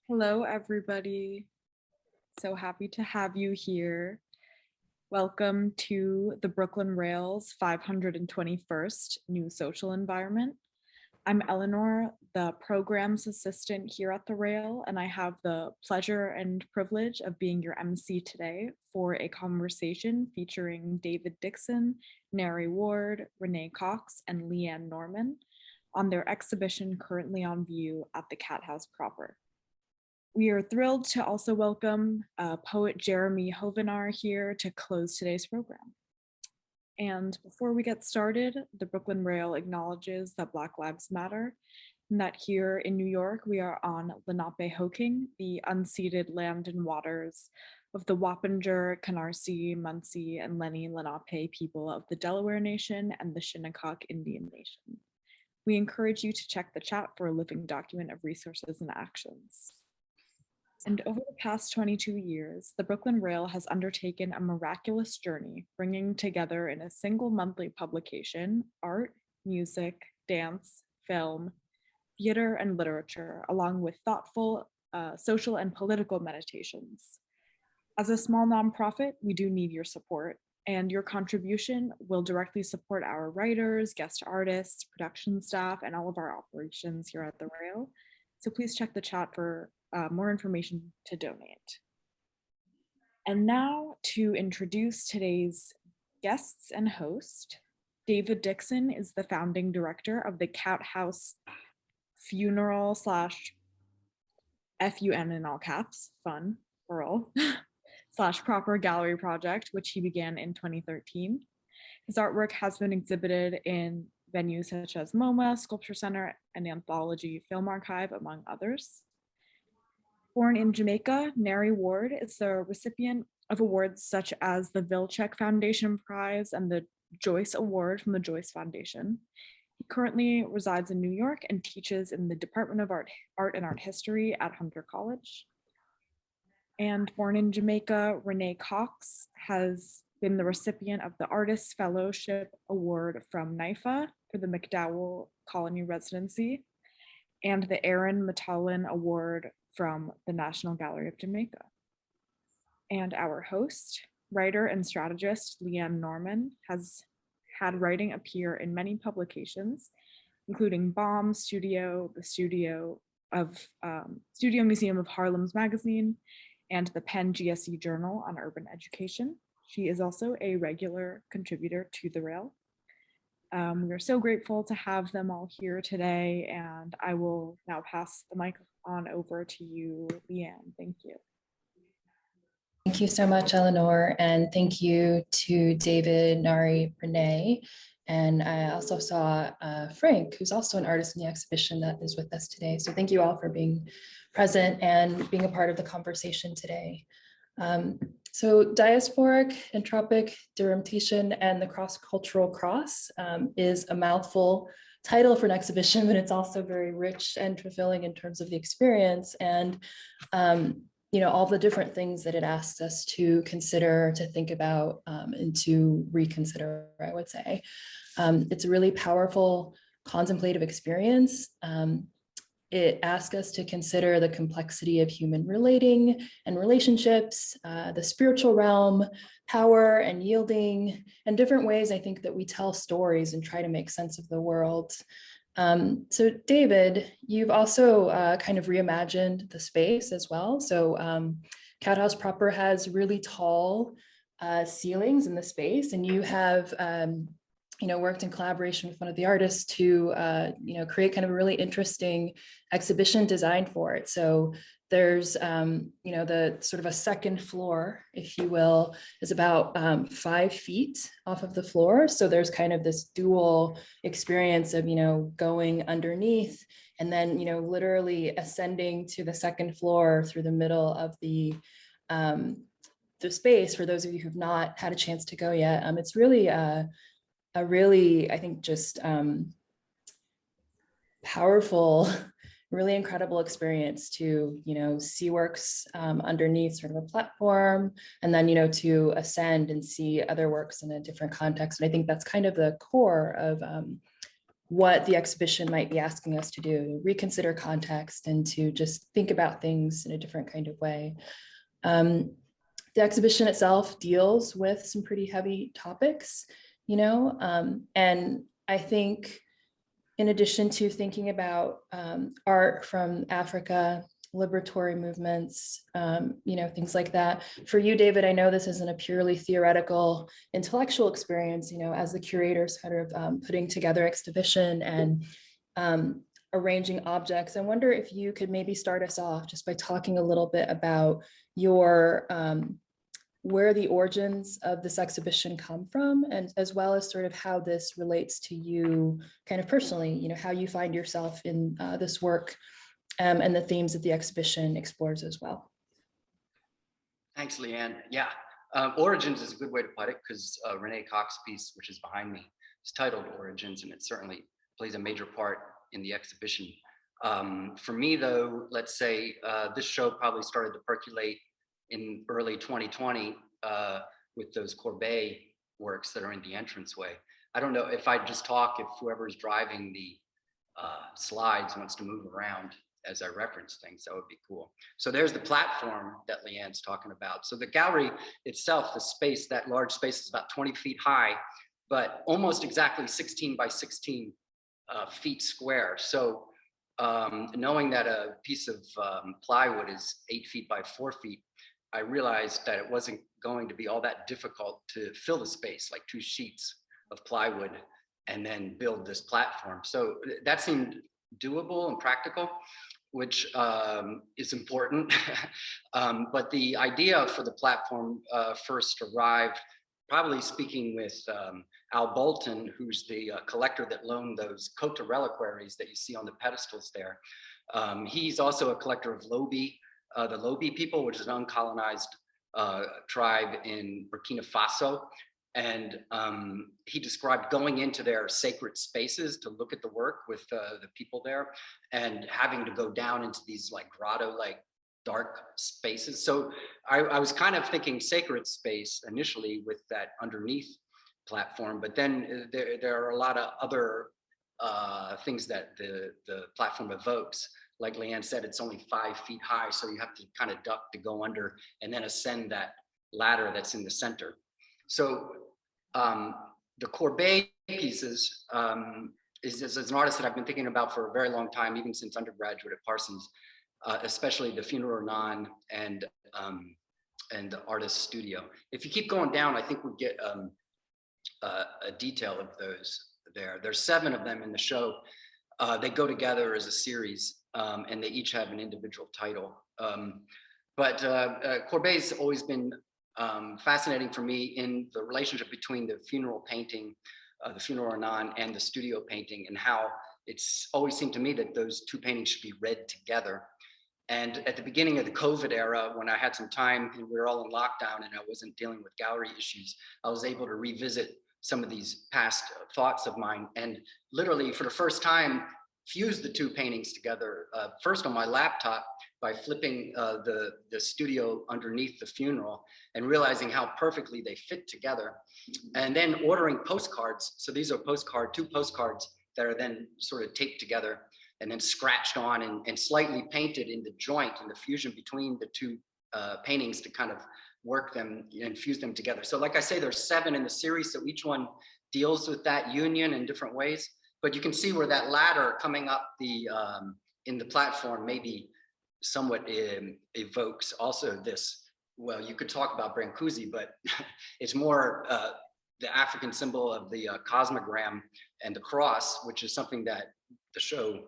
Hello, everybody. So happy to have you here. Welcome to the Brooklyn Rail's 521st New Social Environment. I'm Eleanor, the programs assistant here at the Rail, and I have the pleasure and privilege of being your MC today for a conversation featuring David Dixon, Nari Ward, Renee Cox, and Leanne Norman on their exhibition currently on view at the Cathouse proper. We are thrilled to also welcome poet Jeremy Hoevenaar here to close today's program. And before we get started, the Brooklyn Rail acknowledges that Black Lives Matter and that here in New York, we are on Lenape-Hoking, the unceded land and waters of the Wappinger, Canarsie, Munsee, and Lenni Lenape people of the Delaware Nation and the Shinnecock Indian Nation. We encourage you to check the chat for a living document of resources and actions. And over the past 22 years, the Brooklyn Rail has undertaken a miraculous journey, bringing together in a single monthly publication, art, music, dance, film, theater, and literature, along with thoughtful social and political meditations. As a small nonprofit, we do need your support, and your contribution will directly support our writers, guest artists, production staff, and all of our operations here at the Rail. So please check the chat for more information to donate. And now to introduce today's guests and host. David Dixon is the founding director of the Cathouse FUNeral / FUN in all caps, FUNeral / proper gallery project, which he began in 2013. His artwork has been exhibited in venues such as MoMA, Sculpture Center, and Anthology Film Archive, among others. Born in Jamaica, Nari Ward is the recipient of awards such as the Vilcek Foundation Prize and the Joyce Award from the Joyce Foundation. He currently resides in New York and teaches in the Department of Art and Art History at Hunter College. And born in Jamaica, Renee Cox has been the recipient of the Artist Fellowship Award from NYFA for the McDowell Colony Residency and the Aaron Matalin Award from the National Gallery of Jamaica. And our host, writer and strategist Leanne Norman, has had writing appear in many publications, including Bomb Studio, the Studio Museum of Harlem's magazine, and the Penn GSE Journal on Urban Education. She is also a regular contributor to the Rail. We are so grateful to have them all here today, and I will now pass the mic on over to you, Leanne. Thank you. Thank you so much, Eleanor, and thank you to David, Nari, Renee. And I also saw Frank, who's also an artist in the exhibition that is with us today. So thank you all for being present and being a part of the conversation today. So Diasporic, Entropic, Diremption, and the Cross-Cultural Cross is a mouthful title for an exhibition, but it's also very rich and fulfilling in terms of the experience and all the different things that it asks us to consider, to think about, and to reconsider, I would say. It's a really powerful contemplative experience. It asks us to consider the complexity of human relating and relationships, the spiritual realm, power and yielding, and different ways I think that we tell stories and try to make sense of the world. So David, you've also kind of reimagined the space as well. So Cathouse proper has really tall ceilings in the space, and you have worked in collaboration with one of the artists to create kind of a really interesting exhibition designed for it. So there's the sort of a second floor, if you will, is about 5 feet off of the floor. So there's kind of this dual experience of going underneath and then literally ascending to the second floor through the middle of the space. For those of you who've not had a chance to go yet, it's really a really, I think, just powerful, really incredible experience to, see works underneath sort of a platform, and then, to ascend and see other works in a different context. And I think that's kind of the core of what the exhibition might be asking us to do, to reconsider context and to just think about things in a different kind of way. The exhibition itself deals with some pretty heavy topics, you know, and I think in addition to thinking about art from Africa, liberatory movements, you know, things like that. For you, David, I know this isn't a purely theoretical, intellectual experience, you know, as the curators kind of putting together exhibition and arranging objects. I wonder if you could maybe start us off just by talking a little bit about your, where the origins of this exhibition come from, and as well as sort of how this relates to you kind of personally, you know, how you find yourself in this work. And the themes that the exhibition explores as well. Thanks, Leanne. Yeah, Origins is a good way to put it, because Renee Cox piece, which is behind me, is titled Origins, and it certainly plays a major part in the exhibition. For me, though, let's say this show probably started to percolate in early 2020 with those Courbet works that are in the entranceway. I don't know if I just talk, if whoever's driving the slides wants to move around as I reference things, that would be cool. So there's the platform that Leanne's talking about. So the gallery itself, the space, that large space is about 20 feet high, but almost exactly 16 by 16 feet square. So knowing that a piece of plywood is 8 feet by 4 feet, I realized that it wasn't going to be all that difficult to fill the space, like 2 sheets of plywood, and then build this platform. So that seemed doable and practical, which is important. But the idea for the platform first arrived, probably speaking with Al Bolton, who's the collector that loaned those Kota reliquaries that you see on the pedestals there. He's also a collector of Lobi, the Lobi people, which is an uncolonized tribe in Burkina Faso. And he described going into their sacred spaces to look at the work with the people there, and having to go down into these like grotto-like dark spaces. So I was kind of thinking sacred space initially with that underneath platform, but then there are a lot of other things that the platform evokes. Like Leanne said, it's only 5 feet high, so you have to kind of duck to go under and then ascend that ladder that's in the center. So the Courbet pieces is an artist that I've been thinking about for a very long time, even since undergraduate at Parsons, especially the FUNeral Non and the Artist Studio. If you keep going down, I think we get a detail of those there. There's 7 of them in the show. They go together as a series, and they each have an individual title. But Courbet's always been fascinating for me in the relationship between the FUNeral painting, the FUNeral Non, and the studio painting, and how it's always seemed to me that those 2 paintings should be read together. And at the beginning of the COVID era, when I had some time and we were all in lockdown and I wasn't dealing with gallery issues, I was able to revisit some of these past thoughts of mine, and literally for the first time fuse the 2 paintings together, first on my laptop by flipping the studio underneath the FUNeral and realizing how perfectly they fit together, and then ordering postcards. So these are 2 postcards that are then sort of taped together and then scratched on and slightly painted in the joint, in the fusion between the 2 paintings to kind of work them and fuse them together. So like I say, there's 7 in the series, so each one deals with that union in different ways. But you can see where that ladder coming up the in the platform maybe somewhat evokes also this, well, you could talk about Brancusi, but it's more the African symbol of the cosmogram and the cross, which is something that the show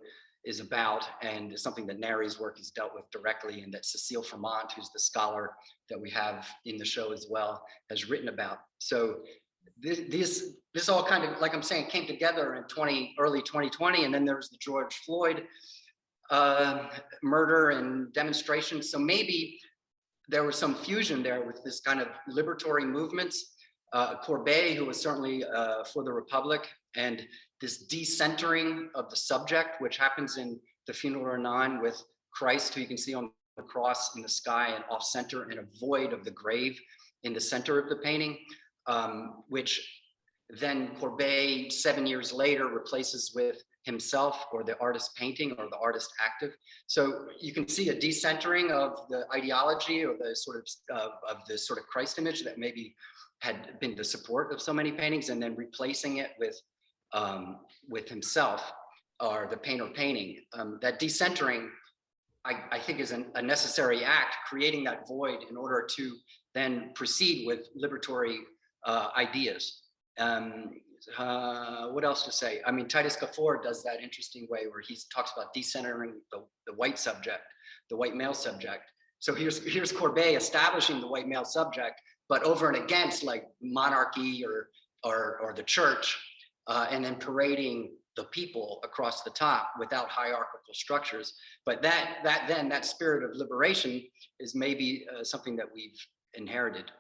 is about, and is something that Nari's work has dealt with directly, and that Cecile Fremont, who's the scholar that we have in the show as well, has written about. So this all kind of, like I'm saying, came together in early 2020, and then there was the George Floyd murder and demonstration. So maybe there was some fusion there with this kind of liberatory movements. Courbet, who was certainly for the Republic, and this decentering of the subject, which happens in the FUNeral Non with Christ, who you can see on the cross in the sky and off center, and a void of the grave in the center of the painting, which then Courbet 7 years later replaces with himself or the artist painting or the artist active. So you can see a decentering of the ideology or the sort of Christ image that maybe had been the support of so many paintings, and then replacing it with himself or the painter painting. That decentering, I think, is a necessary act, creating that void in order to then proceed with liberatory ideas. What else to say? I mean, Titus Gafford does that interesting way where he talks about decentering the white subject, the white male subject. So here's Courbet establishing the white male subject, but over and against like monarchy or the church, and then parading the people across the top without hierarchical structures. But that spirit of liberation is maybe something that we've inherited.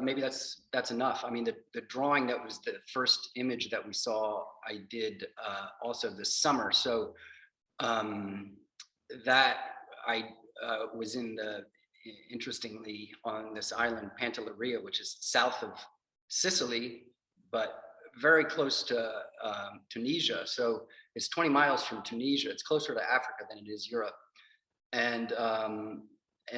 Maybe that's enough. I mean, the drawing that was the first image that we saw, I did also this summer. So that I was interestingly on this island, Pantelleria, which is south of Sicily, but very close to Tunisia. So it's 20 miles from Tunisia. It's closer to Africa than it is Europe. And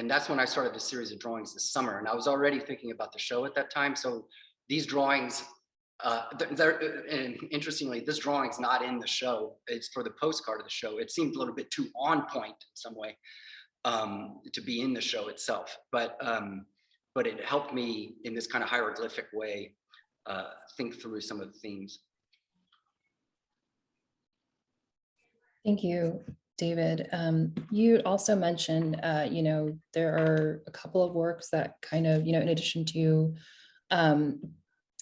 that's when I started this series of drawings this summer. And I was already thinking about the show at that time. So these drawings, and interestingly, this drawing's not in the show. It's for the postcard of the show. It seemed a little bit too on point in some way to be in the show itself. But it helped me in this kind of hieroglyphic way think through some of the themes. Thank you, David. You also mentioned, there are a couple of works that kind of, in addition to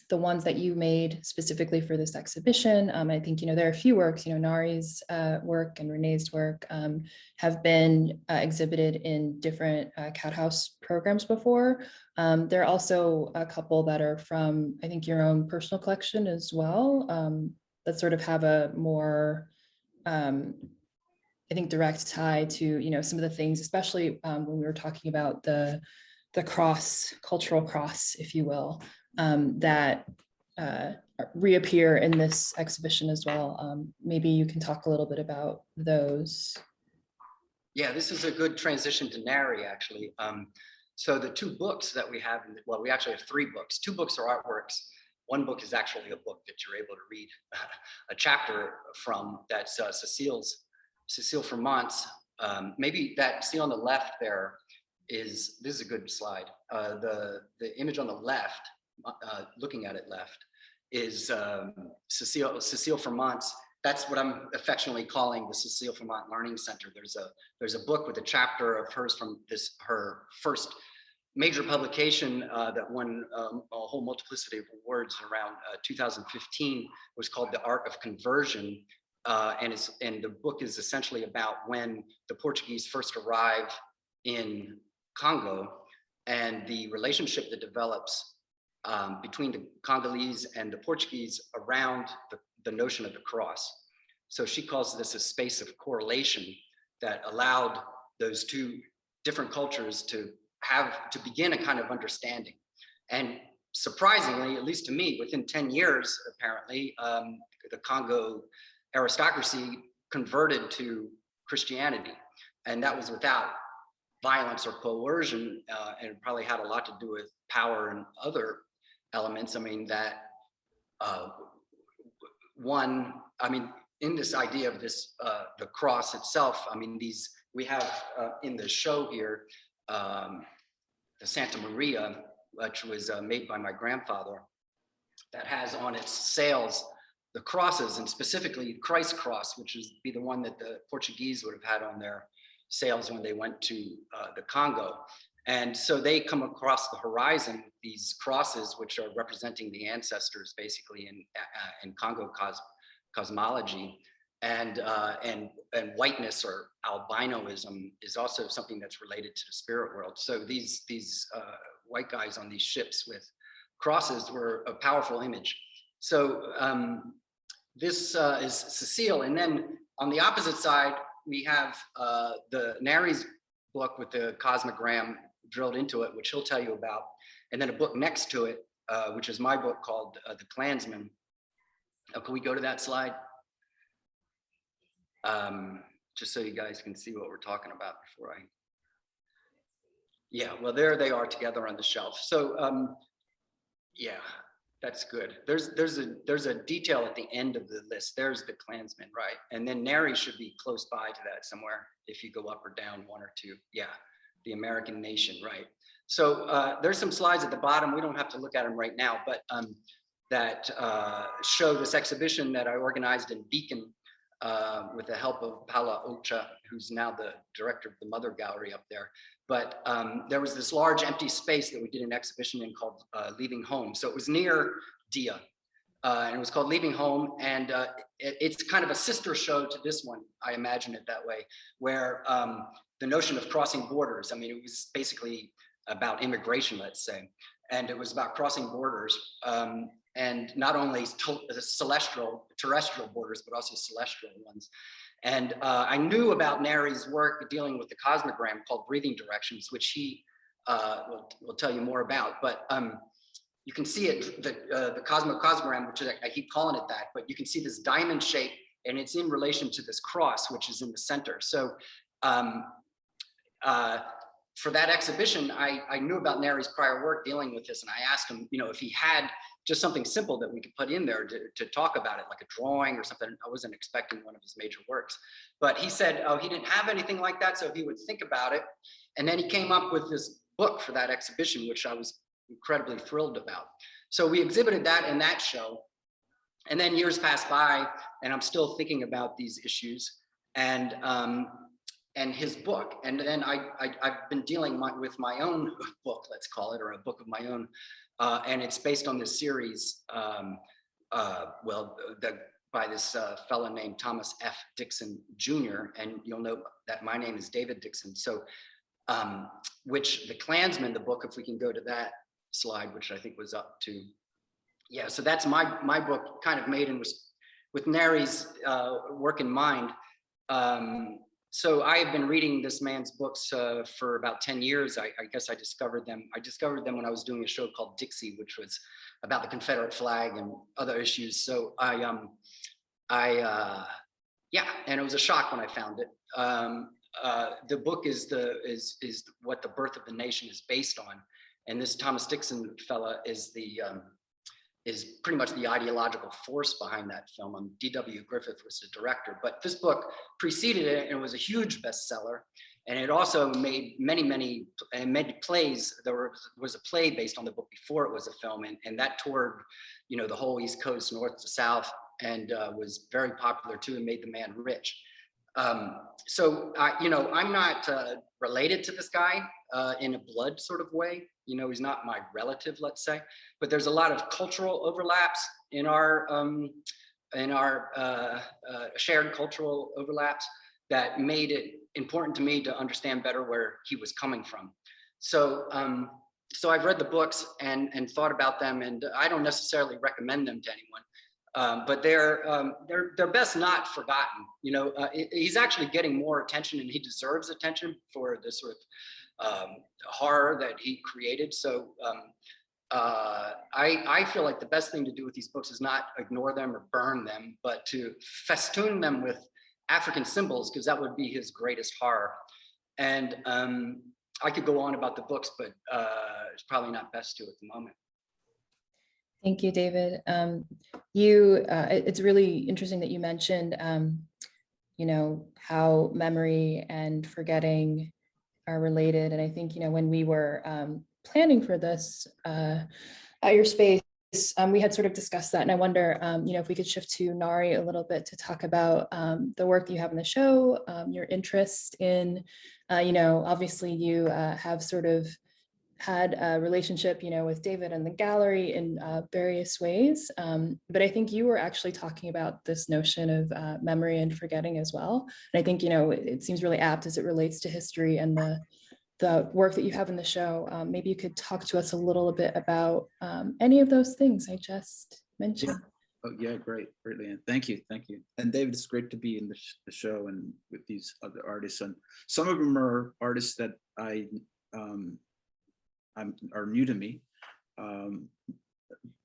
the ones that you made specifically for this exhibition, I think, there are a few works, Nari's work and Renee's work have been exhibited in different Cathouse programs before. There are also a couple that are from, I think, your own personal collection as well, that sort of have a more, I think, direct tie to, some of the things, especially when we were talking about the cross, cultural cross, if you will, that reappear in this exhibition as well. Maybe you can talk a little bit about those. Yeah, this is a good transition to Nari, actually. So the two books that we have, well, we actually have three books. Two books are artworks. One book is actually a book that you're able to read a chapter from. That's Cecile Vermont's. Maybe that, see on the left there this is a good slide. The image on the left, looking at it left, is Cecile Vermont's. That's what I'm affectionately calling the Cecile Vermont Learning Center. There's a book with a chapter of hers from her first major publication that won a whole multiplicity of awards around 2015, was called The Art of Conversion. And the book is essentially about when the Portuguese first arrive in Congo and the relationship that develops between the Congolese and the Portuguese around the notion of the cross. So she calls this a space of correlation that allowed those two different cultures to begin a kind of understanding. And surprisingly, at least to me, within 10 years, apparently, the Congo aristocracy converted to Christianity. And that was without violence or coercion, and it probably had a lot to do with power and other elements. I mean, in this idea of this, the cross itself, I mean, we have in the show here, the Santa Maria, which was made by my grandfather, that has on its sails the crosses, and specifically Christ's cross, which is the one that the Portuguese would have had on their sails when they went to the Congo. And so they come across the horizon with these crosses, which are representing the ancestors, basically, in Congo cosmology. And whiteness or albinoism is also something that's related to the spirit world. So these white guys on these ships with crosses were a powerful image. So this is Cecile. And then on the opposite side, we have the Nari's book with the cosmogram drilled into it, which he'll tell you about. And then a book next to it, which is my book called The Klansman. Oh, can we go to that slide? Just so you guys can see what we're talking about before I. Yeah, well, there they are together on the shelf. So yeah, that's good. There's a detail at the end of the list. There's the Klansman, right? And then Nari should be close by to that somewhere if you go up or down one or two. Yeah, the American nation, right? So there's some slides at the bottom. We don't have to look at them right now, but that show this exhibition that I organized in Beacon with the help of Paula Ocha, who's now the director of the Mother Gallery up there. But there was this large empty space that we did an exhibition in called Leaving Home. So it was near Dia, and it was called Leaving Home. And it's kind of a sister show to this one, I imagine it that way, where the notion of crossing borders, I mean, it was basically about immigration, let's say. And it was about crossing borders. And not only terrestrial borders, but also celestial ones. And I knew about Nari's work dealing with the cosmogram called Breathing Directions, which he will tell you more about. But you can see it, the cosmogram, which I keep calling it that, but you can see this diamond shape, and it's in relation to this cross, which is in the center. So for that exhibition, I knew about Nari's prior work dealing with this, and I asked him, if he had just something simple that we could put in there to talk about it, like a drawing or something. I wasn't expecting one of his major works, but he said, he didn't have anything like that, so he would think about it. And then he came up with this book for that exhibition, which I was incredibly thrilled about. So we exhibited that in that show. And then years passed by, and I'm still thinking about these issues and his book. And then I've been dealing with my own book, let's call it, or a book of my own. And it's based on this series, by this fellow named Thomas F. Dixon Jr. And you'll know that my name is David Dixon. So, which the Klansman, the book, if we can go to that slide, which I think was up to, yeah. So that's my book, kind of made with Nari's work in mind. So I have been reading this man's books for about 10 years. I guess I discovered them. I discovered them when I was doing a show called Dixie, which was about the Confederate flag and other issues. So yeah, and it was a shock when I found it. The book is what the birth of the nation is based on, and this Thomas Dixon fella is pretty much the ideological force behind that film. D.W. Griffith was the director, but this book preceded it and it was a huge bestseller. And it also made many plays. There was a play based on the book before it was a film, and that toured, the whole East Coast, north to south, and was very popular too, and made the man rich. So I'm not related to this guy in a blood sort of way. He's not my relative, let's say, but there's a lot of cultural overlaps in our shared cultural overlaps that made it important to me to understand better where he was coming from. So so I've read the books and thought about them, and I don't necessarily recommend them to anyone. But they're best not forgotten. He's actually getting more attention, and he deserves attention for the sort of horror that he created. So I feel like the best thing to do with these books is not ignore them or burn them, but to festoon them with African symbols, because that would be his greatest horror. And I could go on about the books, but it's probably not best to at the moment. Thank you, David. It's really interesting that you mentioned, how memory and forgetting are related. And I think, when we were planning for this at your space, we had sort of discussed that. And I wonder, if we could shift to Nari a little bit to talk about the work that you have in the show, your interest in, obviously you have sort of had a relationship, with David and the gallery in various ways. But I think you were actually talking about this notion of memory and forgetting as well. And I think, it seems really apt as it relates to history and the work that you have in the show. Maybe you could talk to us a little bit about any of those things I just mentioned. Yeah. Oh, yeah, great, Leanne. Thank you. And David, it's great to be in the show and with these other artists. And some of them are artists that are new to me.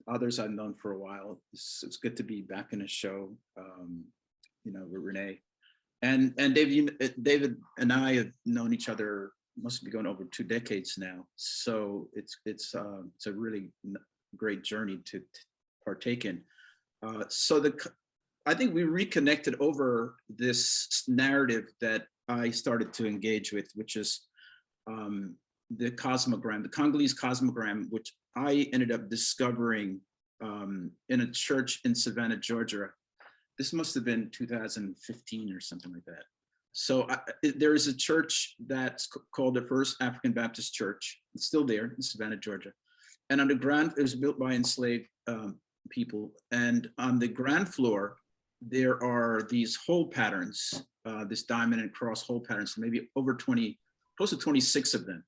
others I've known for a while. It's good to be back in a show, you know, with Renee. And David and I have known each other, must be going over 2 decades now. So it's a really great journey to partake in. I think we reconnected over this narrative that I started to engage with, which is the cosmogram, the Congolese cosmogram, which I ended up discovering in a church in Savannah, Georgia. This must have been 2015 or something like that. So there is a church that's called the First African Baptist Church. It's still there in Savannah, Georgia. And on the ground, it was built by enslaved people. And on the ground floor, there are these hole patterns, this diamond and cross hole patterns, maybe over 20, close to 26 of them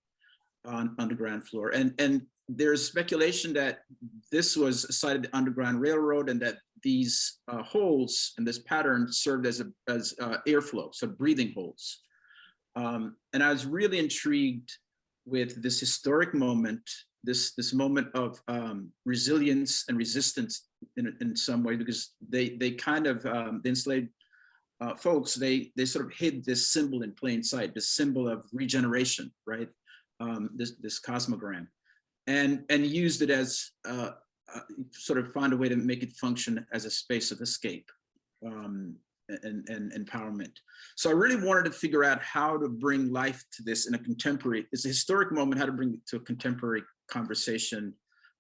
on the ground floor. And there's speculation that this was a site of the Underground Railroad, and that these holes and this pattern served as airflow, so breathing holes. And I was really intrigued with this historic moment, this moment of resilience and resistance in some way, because they kind of, the enslaved folks, they sort of hid this symbol in plain sight, this symbol of regeneration, right? This cosmogram, and used it as sort of find a way to make it function as a space of escape and empowerment. So I really wanted to figure out how to bring life to this in a contemporary, it's a historic moment, how to bring it to a contemporary conversation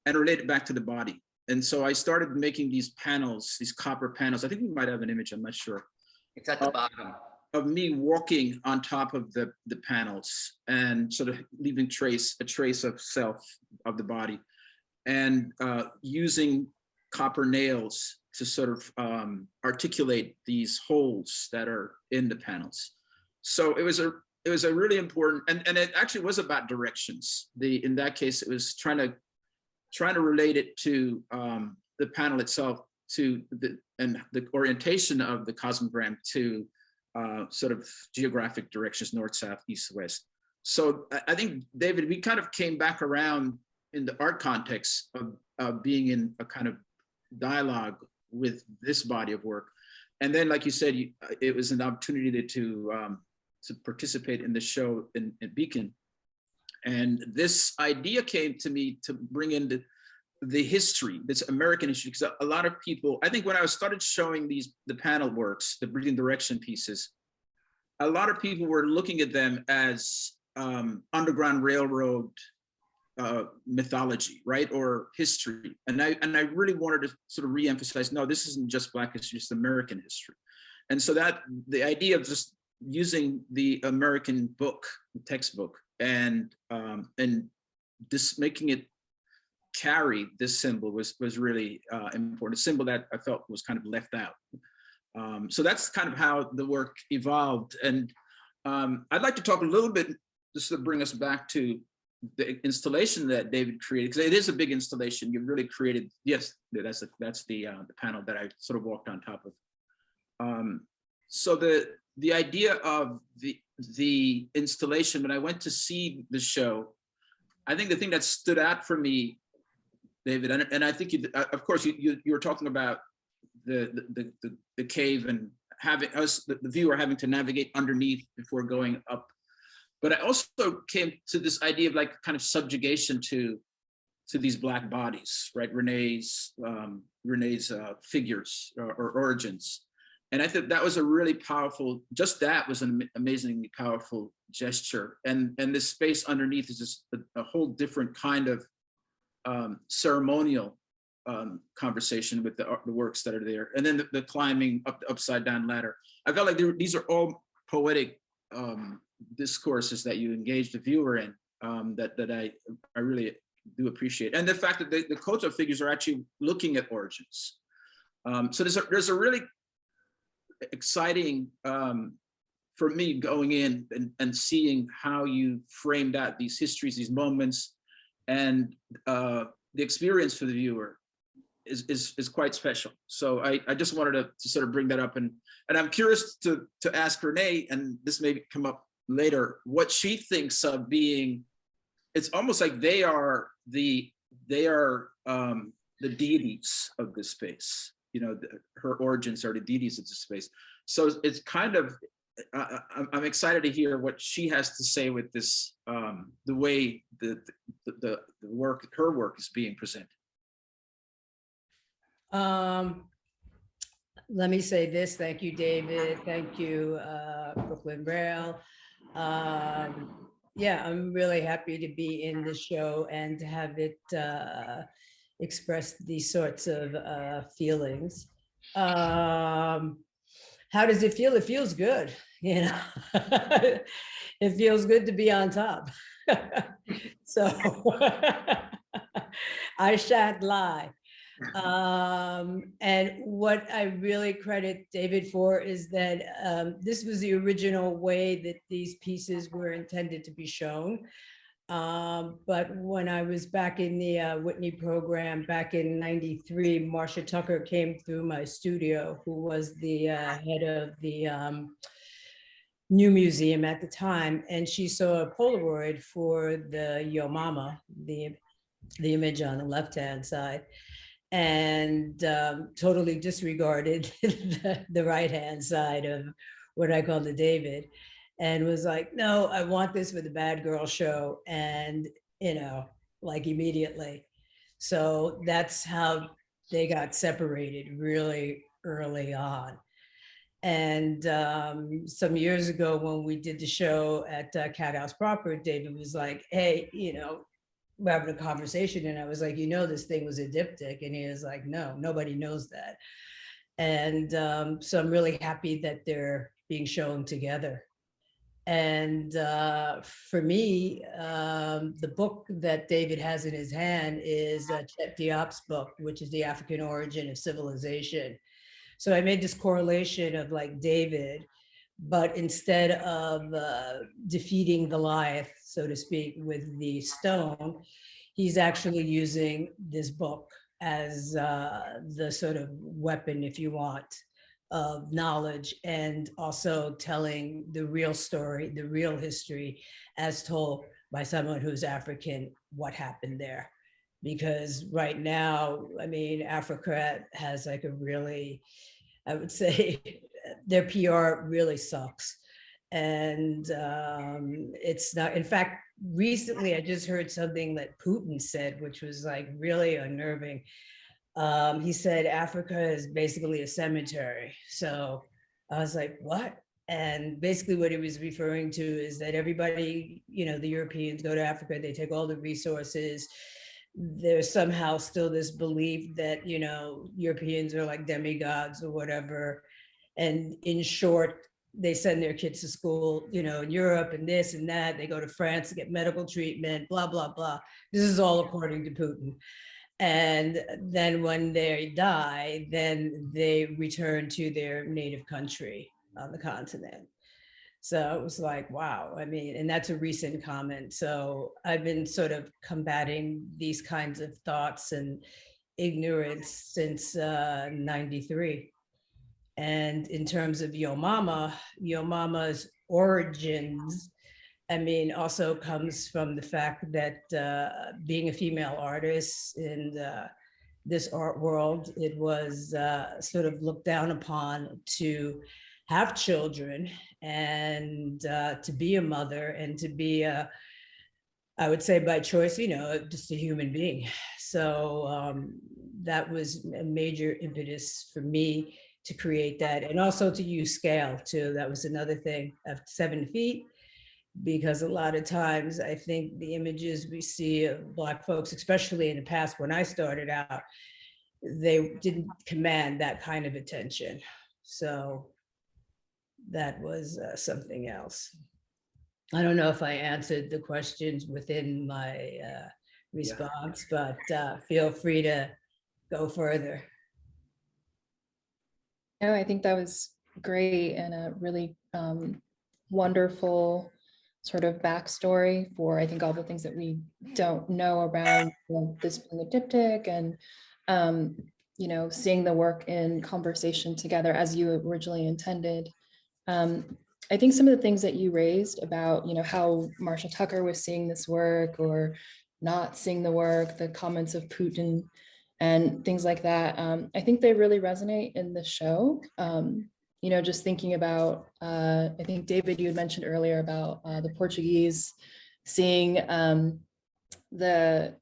and relate it back to the body. And so I started making these panels, these copper panels. I think we might have an image, I'm not sure. It's at the bottom. Of me walking on top of the panels and sort of leaving a trace of self, of the body, and using copper nails to sort of articulate these holes that are in the panels. So it was a really important, and it actually was about directions. In that case, it was trying to relate it to the panel itself, to the orientation of the cosmogram to sort of geographic directions, north, south, east, west. So I think, David, we kind of came back around in the art context of being in a kind of dialogue with this body of work. And then, like you said, it was an opportunity to participate in the show in Beacon. And this idea came to me to bring in the history, this American history, because a lot of people, I think when I started showing the panel works, the breathing direction pieces, a lot of people were looking at them as Underground Railroad mythology, right, or history. And I really wanted to sort of re-emphasize, no, this isn't just Black history, it's American history. And so that the idea of just using the American book, textbook, and just making it carry this symbol was really important, a symbol that I felt was kind of left out. So that's kind of how the work evolved. And I'd like to talk a little bit, just to bring us back to the installation that David created, because it is a big installation. You really created, yes, that's the panel that I sort of walked on top of. So the idea of the installation, when I went to see the show, I think the thing that stood out for me, David, and I think of course you were talking about the cave and having us, the viewer, having to navigate underneath before going up. But I also came to this idea of like kind of subjugation to these Black bodies, right? Renee's figures or origins. And I think that was a really powerful, just that was an amazingly powerful gesture. And this space underneath is just a whole different kind of ceremonial conversation with the works that are there. And then the climbing up the upside down ladder. I felt like these are all poetic discourses that you engage the viewer in, that I really do appreciate. And the fact that the Koto figures are actually looking at origins. So there's a really exciting, for me, going in and seeing how you framed out these histories, these moments, and the experience for the viewer is quite special. So I just wanted to sort of bring that up, and I'm curious to ask Renee, and this may come up later, what she thinks of being, it's almost like they are the deities of this space. You know, her origins are the deities of this space. So it's kind of, I'm excited to hear what she has to say with this, the way the work, her work is being presented. Let me say this. Thank you, David. Thank you, Brooklyn Rail. Yeah, I'm really happy to be in the show and to have it express these sorts of feelings. How does it feel? It feels good, you know. It feels good to be on top. So I shan't lie. And what I really credit David for is that this was the original way that these pieces were intended to be shown. But when I was back in the Whitney program back in '93, Marcia Tucker came through my studio, who was the head of the New Museum at the time, and she saw a Polaroid for the Yo Mama, the image on the left-hand side, and totally disregarded the right-hand side of what I call the David, and was like, no, I want this for the Bad Girl show, and, you know, like immediately. So that's how they got separated really early on. And some years ago when we did the show at Cathouse Proper, David was like, hey, you know, we're having a conversation, and I was like, you know, this thing was a diptych, and he was like, no, nobody knows that. And so I'm really happy that they're being shown together. And for me, the book that David has in his hand is Chet Diop's book, which is The African Origin of Civilization. So I made this correlation of like David, but instead of defeating Goliath, so to speak, with the stone, he's actually using this book as the sort of weapon, if you want, of knowledge, and also telling the real story, the real history, as told by someone who's African, what happened there. Because right now, I mean, Africa has like a really, I would say, their PR really sucks. And it's not, in fact, recently I just heard something that Putin said, which was like really unnerving. He said Africa is basically a cemetery. So I was like, what? And basically what he was referring to is that everybody, you know, the Europeans go to Africa, they take all the resources. There's somehow still this belief that, you know, Europeans are like demigods or whatever. And in short, they send their kids to school, you know, in Europe and this and that. They go to France to get medical treatment, blah, blah, blah. This is all according to Putin. And then when they die, then they return to their native country on the continent. So it was like, wow, I mean, and that's a recent comment. So I've been sort of combating these kinds of thoughts and ignorance since '93. And in terms of Yo Mama's origins, I mean, also comes from the fact that being a female artist in this art world, it was sort of looked down upon to have children and to be a mother and to be a, I would say by choice, you know, just a human being. So that was a major impetus for me to create that, and also to use scale too. That was another thing, of 7 feet, because a lot of times I think the images we see of Black folks, especially in the past when I started out, they didn't command that kind of attention. So that was something else. I don't know if I answered the questions within my response, but feel free to go further. No, I think that was great and a really wonderful sort of backstory for, I think, all the things that we don't know around, you know, this being a diptych and, you know, seeing the work in conversation together as you originally intended. I think some of the things that you raised about, you know, how Marcia Tucker was seeing this work or not seeing the work, the comments of Putin, and things like that. I think they really resonate in the show. You know, just thinking about, I think David, you had mentioned earlier about the Portuguese seeing the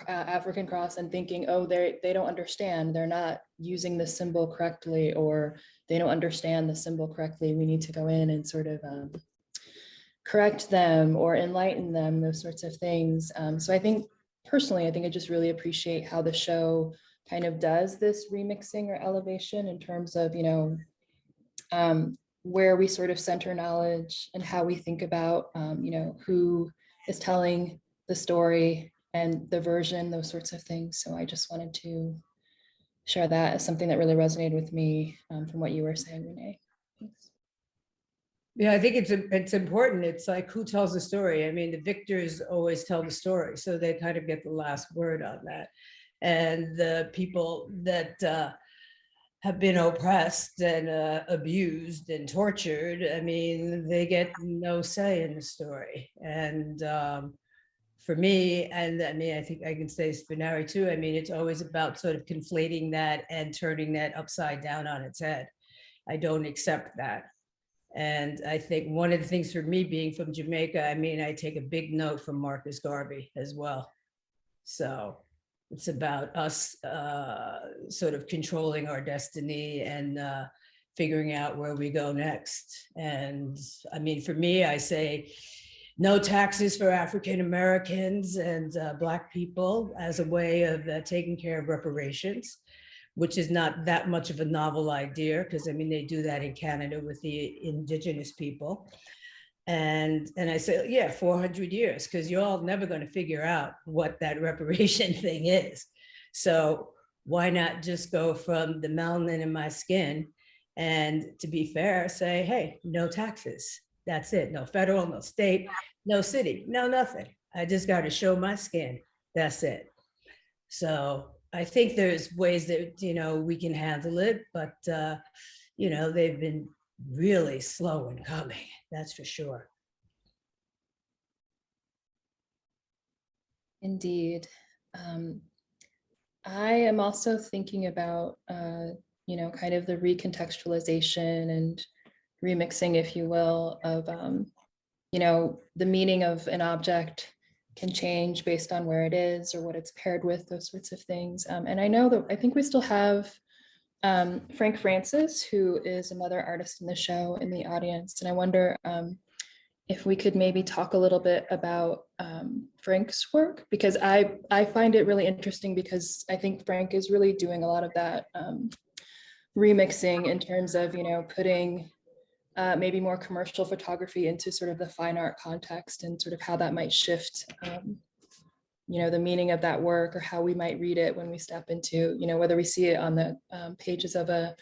African cross and thinking, oh, they don't understand, they're not using the symbol correctly, or they don't understand the symbol correctly. We need to go in and sort of correct them or enlighten them, those sorts of things. So I think personally, I think I just really appreciate how the show kind of does this remixing or elevation in terms of, you know, where we sort of center knowledge and how we think about, you know, who is telling the story and the version, those sorts of things. So I just wanted to share that as something that really resonated with me from what you were saying, Renee. Thanks. Yeah, I think it's important. It's like, who tells the story? I mean, the victors always tell the story, so they kind of get the last word on that. And the people that have been oppressed and abused and tortured, I mean, they get no say in the story. And for me, and I mean, I think I can say for Nari too, I mean, it's always about sort of conflating that and turning that upside down on its head. I don't accept that. And I think one of the things for me being from Jamaica, I mean, I take a big note from Marcus Garvey as well. So it's about us sort of controlling our destiny and figuring out where we go next. And I mean, for me, I say no taxes for African Americans and Black people as a way of taking care of reparations, which is not that much of a novel idea, because I mean, they do that in Canada with the indigenous people. And I say, yeah, 400 years, because you're all never going to figure out what that reparation thing is. So why not just go from the melanin in my skin and, to be fair, say, hey, no taxes. That's it. No federal, no state, no city, no nothing. I just got to show my skin. That's it. So I think there's ways that, you know, we can handle it, but, you know, they've been really slow in coming. That's for sure. Indeed. I am also thinking about, you know, kind of the recontextualization and remixing, if you will, of, you know, the meaning of an object can change based on where it is or what it's paired with, those sorts of things. And I know that I think we still have Frank Francis, who is another artist in the show, in the audience. And I wonder if we could maybe talk a little bit about Frank's work, because I find it really interesting, because I think Frank is really doing a lot of that remixing in terms of, you know, putting maybe more commercial photography into sort of the fine art context, and sort of how that might shift, you know, the meaning of that work, or how we might read it when we step into, you know, whether we see it on the pages of an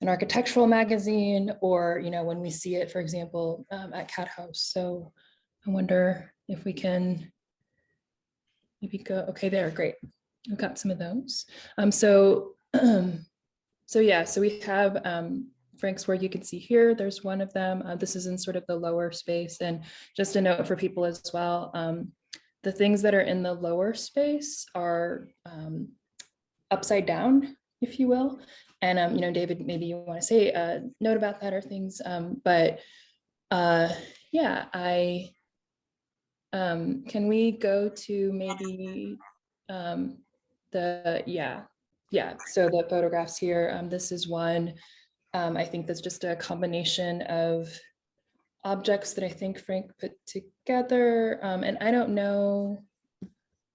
architectural magazine, or, you know, when we see it, for example, at Cathouse. So I wonder if we can maybe go, okay, there, great. We've got some of those. So yeah, so we have Frank's work, you can see here, there's one of them. This is in sort of the lower space. And just a note for people as well, the things that are in the lower space are upside down, if you will. And, you know, David, maybe you want to say a note about that or things, but yeah, can we go to maybe so the photographs here, this is one, I think that's just a combination of objects that I think Frank put together, and I don't know,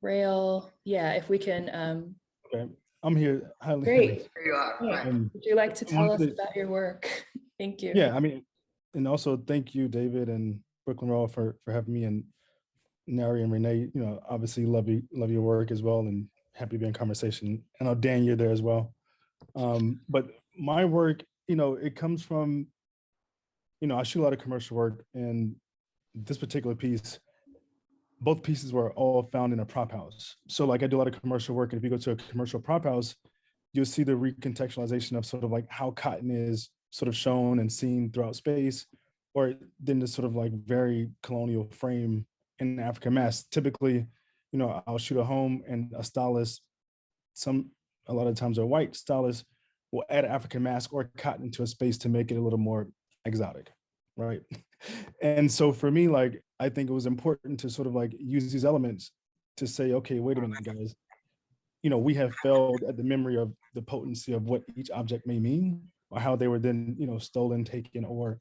Rail, yeah, if we can. Okay, I'm here. Hi, great. There you are. Yeah. Right. Would you like to tell us about your work? Thank you. Yeah, I mean, and also thank you, David and Brooklyn Raw, for having me, and Nari and Renee. You know, obviously love your work as well, and happy to be in conversation. And know Dan, you're there as well. But my work, you know, it comes from, you know, I shoot a lot of commercial work, and this particular piece, both pieces were all found in a prop house. So like I do a lot of commercial work, and if you go to a commercial prop house, you'll see the recontextualization of sort of like how cotton is sort of shown and seen throughout space, or then this sort of like very colonial frame in African mass. Typically, you know, I'll shoot a home and a stylist, a lot of times are white stylists, will add an African mask or cotton into a space to make it a little more exotic, right? And so for me, like, I think it was important to sort of like use these elements to say, okay, wait a minute, guys, we have failed at the memory of the potency of what each object may mean, or how they were then, stolen, taken, or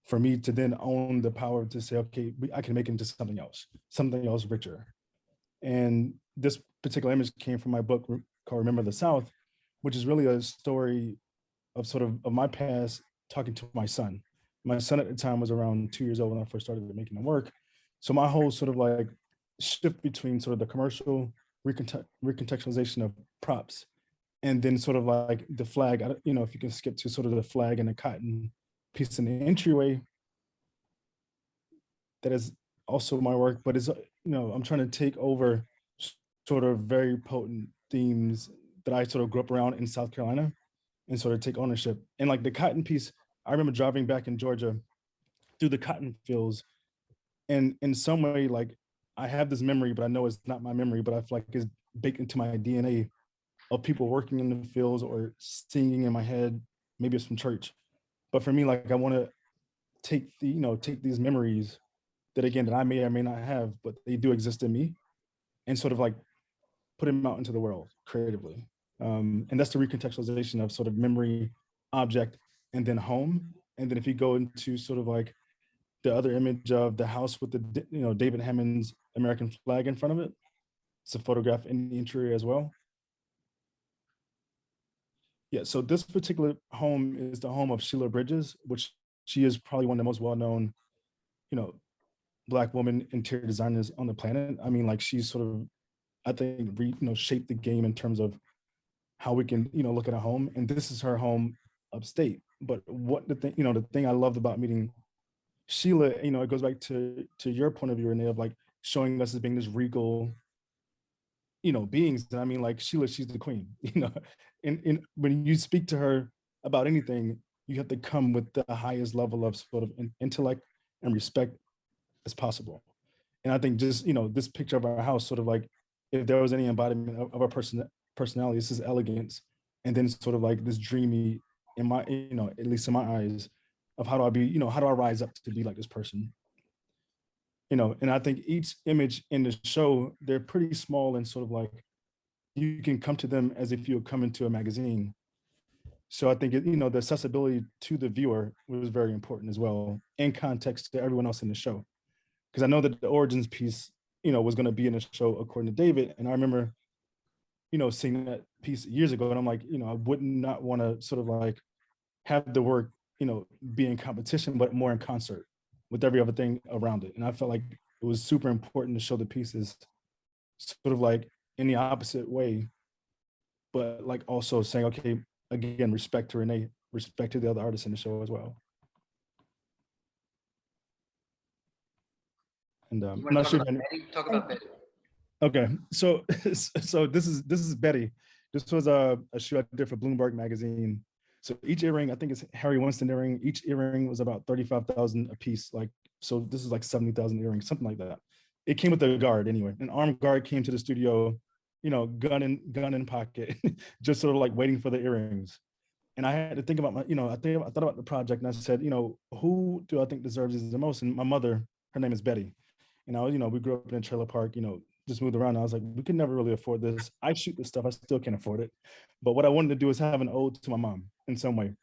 for me to then own the power to say, okay, I can make it into something else richer. And this particular image came from my book called Remember the South, which is really a story of sort of my past talking to my son. My son at the time was around 2 years old when I first started making the work. So my whole sort of like shift between sort of the commercial recontextualization of props and then sort of like the flag, if you can skip to sort of the flag and the cotton piece in the entryway, that is also my work, but it's, I'm trying to take over sort of very potent themes that I sort of grew up around in South Carolina and sort of take ownership. And like the cotton piece, I remember driving back in Georgia through the cotton fields. And in some way, like I have this memory, but I know it's not my memory, but I feel like it's baked into my DNA of people working in the fields or singing in my head. Maybe it's from church. But for me, like I want to take these memories that again, that I may or may not have, but they do exist in me, and sort of like put them out into the world creatively. And that's the recontextualization of sort of memory, object, and then home. And then if you go into sort of like the other image of the house with the, David Hammond's American flag in front of it, it's a photograph in the interior as well. Yeah, so this particular home is the home of Sheila Bridges, which she is probably one of the most well-known, Black woman interior designers on the planet. I mean, like she's sort of, I think, shaped the game in terms of how we can, look at a home. And this is her home upstate. But what the thing I loved about meeting Sheila, it goes back to your point of view, Renee, of like showing us as being this regal, beings. And I mean, like Sheila, she's the queen, and when you speak to her about anything, you have to come with the highest level of sort of intellect and respect as possible. And I think just, this picture of our house, sort of like, if there was any embodiment of our personality, this is elegance. And then sort of like this dreamy, in my, at least in my eyes, of how do I be, how do I rise up to be like this person? And I think each image in the show, they're pretty small and sort of like, you can come to them as if you would come into a magazine. So I think, the accessibility to the viewer was very important as well, in context to everyone else in the show. Because I know that the origins piece, was going to be in the show according to David. And I remember, seeing that piece years ago. And I'm like, I would not want to sort of like have the work, be in competition, but more in concert with every other thing around it. And I felt like it was super important to show the pieces sort of like in the opposite way, but like also saying, okay, again, respect to Renee, respect to the other artists in the show as well. And I'm not sure. Talk about Betty. Okay, so so this is Betty. This was a shoot I did for Bloomberg magazine. So each earring, I think it's Harry Winston earring. Each earring was about 35,000 a piece. Like, so this is like 70,000 earrings, something like that. It came with a guard anyway. An armed guard came to the studio, gun in pocket, just sort of like waiting for the earrings. And I had to think about my, I thought about the project, and I said, who do I think deserves this the most? And my mother, her name is Betty. And I was, we grew up in a trailer park, just moved around. I was like, we could never really afford this. I shoot this stuff. I still can't afford it. But what I wanted to do is have an ode to my mom in some way.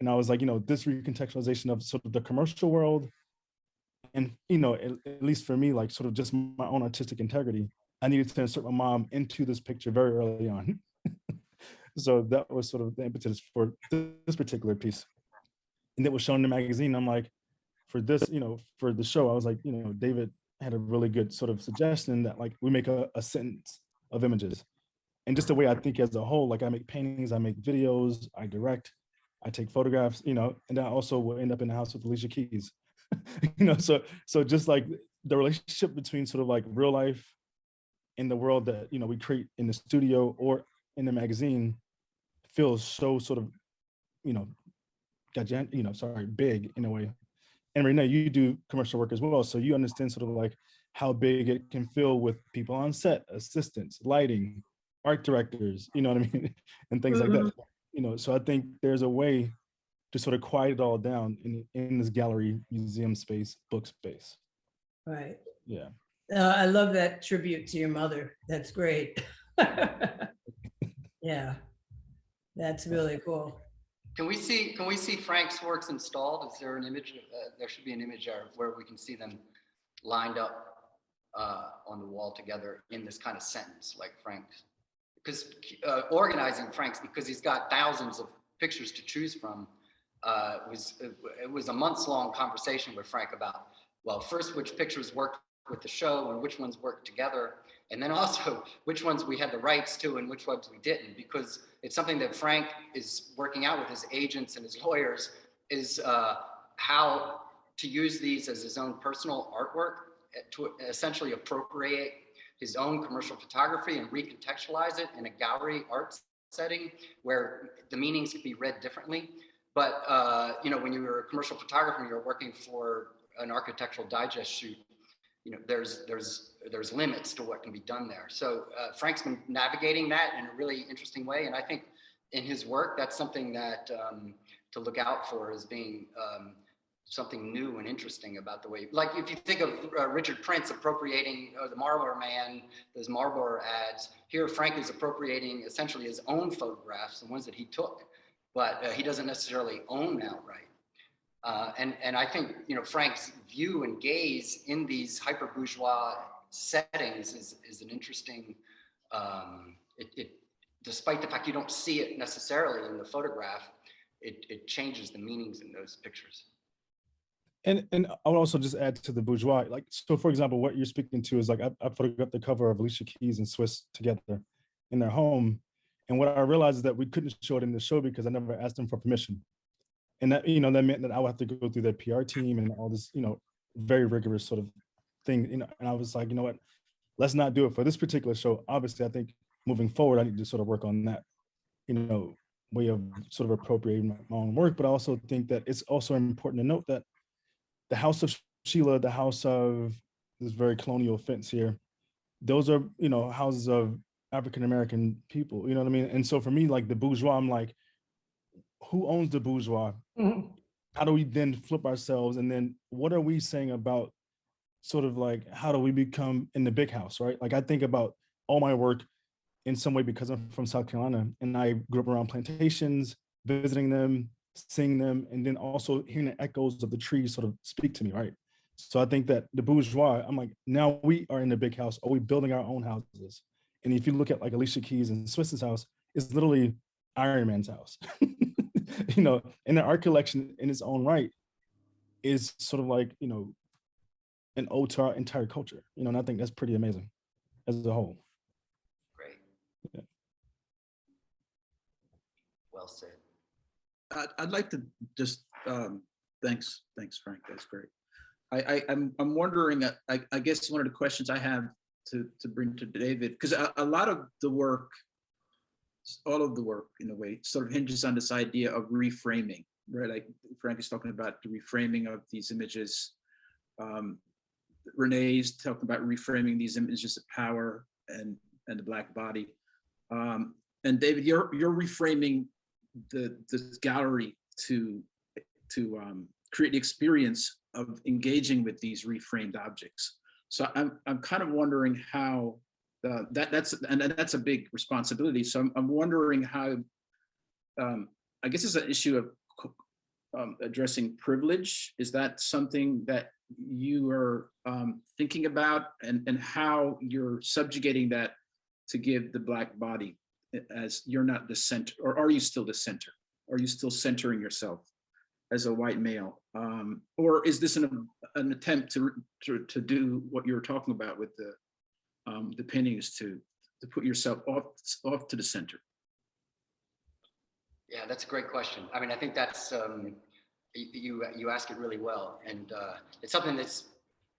And I was like, this recontextualization of sort of the commercial world. And, at least for me, like sort of just my own artistic integrity, I needed to insert my mom into this picture very early on. So that was sort of the impetus for this particular piece. And it was shown in the magazine. I'm like, for this, for the show, I was like, David had a really good sort of suggestion that like we make a sentence of images. And just the way I think as a whole, like I make paintings, I make videos, I direct, I take photographs, and I also will end up in the house with Alicia Keys. So just like the relationship between sort of like real life and the world that, we create in the studio or in the magazine feels so sort of, big in a way. And Renee, you do commercial work as well. So you understand sort of like how big it can feel with people on set, assistants, lighting, art directors, you know what I mean? And things like that. So I think there's a way to sort of quiet it all down in this gallery, museum space, book space. Right. Yeah. I love that tribute to your mother. That's great. Yeah, that's really cool. Can we see Frank's works installed? Is there an image? There should be an image where we can see them lined up on the wall together in this kind of sentence, like Frank's. Because organizing Frank's, because he's got thousands of pictures to choose from, it was a months-long conversation with Frank about, well, first which pictures worked with the show and which ones worked together, and then also which ones we had the rights to and which ones we didn't, because it's something that Frank is working out with his agents and his lawyers, is how to use these as his own personal artwork to essentially appropriate his own commercial photography and recontextualize it in a gallery art setting where the meanings could be read differently. But when you were a commercial photographer, you're working for an architectural digest shoot, there's limits to what can be done there. So Frank's been navigating that in a really interesting way, and I think in his work that's something that to look out for as being something new and interesting about the way, like if you think of Richard Prince appropriating the Marlboro Man, those Marlboro ads, here Frank is appropriating essentially his own photographs, the ones that he took, but he doesn't necessarily own outright. And I think Frank's view and gaze in these hyper bourgeois settings is an interesting. Despite the fact you don't see it necessarily in the photograph, it changes the meanings in those pictures. And I would also just add to the bourgeois, like, so for example, what you're speaking to is like, I photographed the cover of Alicia Keys and Swiss together in their home. And what I realized is that we couldn't show it in the show because I never asked them for permission. And that, that meant that I would have to go through their PR team and all this, very rigorous sort of thing, and I was like, you know what, let's not do it for this particular show. Obviously, I think moving forward, I need to sort of work on that, way of sort of appropriating my own work. But I also think that it's also important to note that the House of Sheila, the house of this very colonial fence here, those are, houses of African-American people, you know what I mean? And so for me, like the bourgeois, I'm like, who owns the bourgeois? Mm-hmm. How do we then flip ourselves? And then what are we saying about sort of like, how do we become in the big house, right? Like I think about all my work in some way because I'm from South Carolina and I grew up around plantations, visiting them, seeing them, and then also hearing the echoes of the trees sort of speak to me, right? So I think that the bourgeois, I'm like, now we are in the big house. Are we building our own houses? And if you look at like Alicia Keys and Swiss's house, it's literally Iron Man's house. And the art collection in its own right is sort of like, an ode to our entire culture, and I think that's pretty amazing as a whole. Great. Yeah. Well said. I'd like to just, thanks, Frank, that's great. I'm wondering, I guess one of the questions I have to bring to David, because a lot of the work, all of the work in a way sort of hinges on this idea of reframing, right? Like Frank is talking about the reframing of these images. Renee's talking about reframing these images of power and the Black body. And David, you're reframing the gallery to create the experience of engaging with these reframed objects. So I'm kind of wondering how that's a big responsibility. So I'm wondering how, I guess it's an issue of addressing privilege. Is that something that you are thinking about, and how you're subjugating that to give the Black body, as you're not the center, or are you still the center? Are you still centering yourself as a white male? Or is this an attempt to do what you're talking about with the paintings, to put yourself off to the center? Yeah, that's a great question. I mean, I think that's, you ask it really well. And it's something that's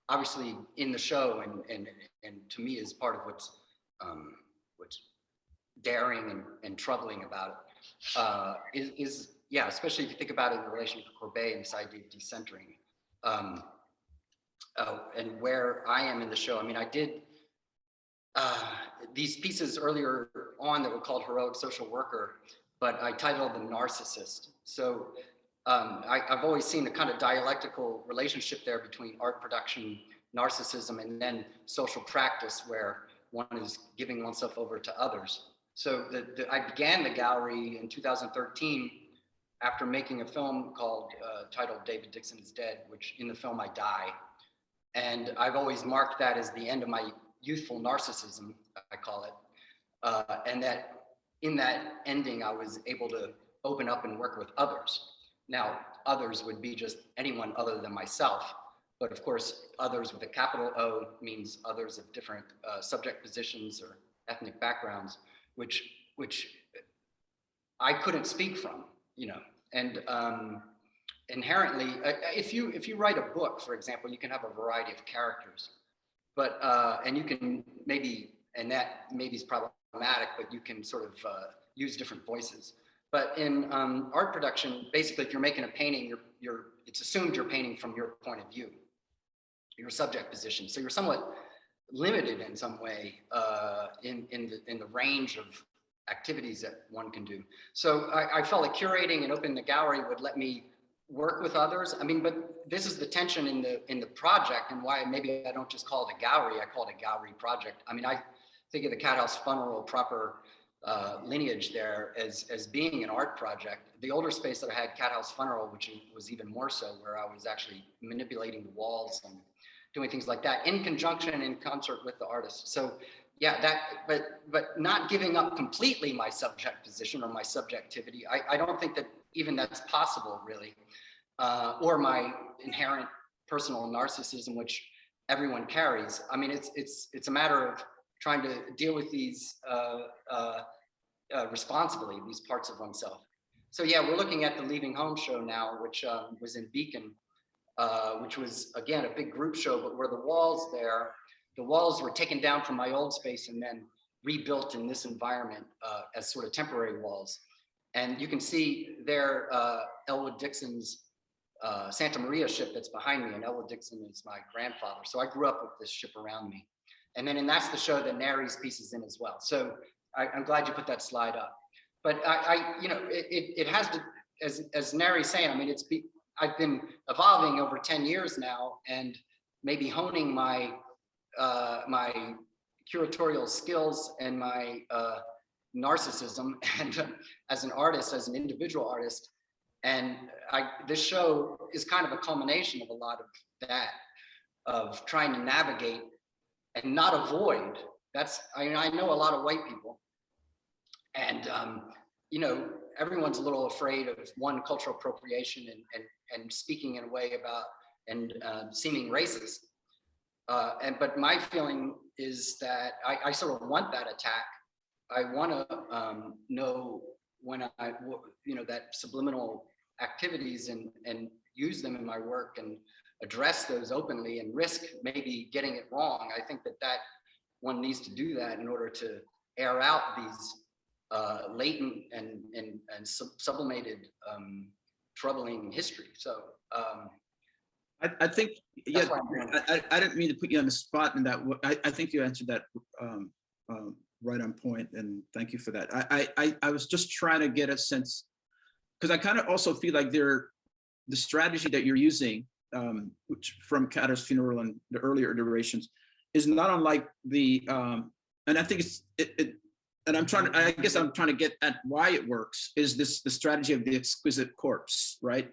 obviously in the show, and to me is part of what's daring and troubling about it, is yeah, especially if you think about it in relation to Courbet and this idea of decentering. And where I am in the show, I mean, I did, these pieces earlier on that were called Heroic Social Worker, but I titled them Narcissist. So I've always seen a kind of dialectical relationship there between art production, narcissism, and then social practice where one is giving oneself over to others. So I began the gallery in 2013 after making a film called titled David Dixon is Dead, which in the film I die. And I've always marked that as the end of my youthful narcissism, I call it. And that in that ending, I was able to open up and work with others. Now, others would be just anyone other than myself. But of course, others with a capital O means others of different subject positions or ethnic backgrounds, which I couldn't speak from, you know. And inherently, if you write a book, for example, you can have a variety of characters, but and you can maybe, and that maybe is problematic, but you can sort of use different voices. But in art production, basically, if you're making a painting, it's assumed you're painting from your point of view, your subject position. So you're somewhat limited in some way in the range of activities that one can do. So I felt like curating and opening the gallery would let me work with others. I mean, but this is the tension in the project, and why maybe I don't just call it a gallery, I call it a gallery project. I mean, I think of the Cathouse FUNeral proper lineage there as being an art project. The older space that I had, Cathouse FUNeral, which was even more so, where I was actually manipulating the walls and doing things like that in conjunction and in concert with the artist. So yeah, but not giving up completely my subject position or my subjectivity. I don't think that even that's possible, really, or my inherent personal narcissism, which everyone carries. I mean, it's a matter of trying to deal with these responsibly, these parts of oneself. So yeah, we're looking at the Leaving Home show now, which was in Beacon, which was, again, a big group show, but where the walls were taken down from my old space and then rebuilt in this environment as sort of temporary walls. And you can see there Elwood Dixon's Santa Maria ship that's behind me, and Elwood Dixon is my grandfather. So I grew up with this ship around me. And that's the show that Nari's piece is in as well. So I'm glad you put that slide up. But it has to, as Nari's saying, I mean, I've been evolving over 10 years now, and maybe honing my my curatorial skills and my narcissism, and as an artist, as an individual artist. And this show is kind of a culmination of a lot of that, of trying to navigate and not avoid. I know a lot of white people, and everyone's a little afraid of one, cultural appropriation and speaking in a way about and seeming racist. But my feeling is that I sort of want that attack. I want to know when that subliminal activities and use them in my work and address those openly and risk maybe getting it wrong. I think that one needs to do that in order to air out these latent and sublimated troubling history. So I think, yeah, I didn't mean to put you on the spot in that. I think you answered that right on point, and thank you for that. I was just trying to get a sense, because I kind of also feel like the strategy that you're using, which from Cathouse FUNeral and the earlier iterations, is not unlike the, and I think and I guess I'm trying to get at why it works, is the strategy of the exquisite corpse, right?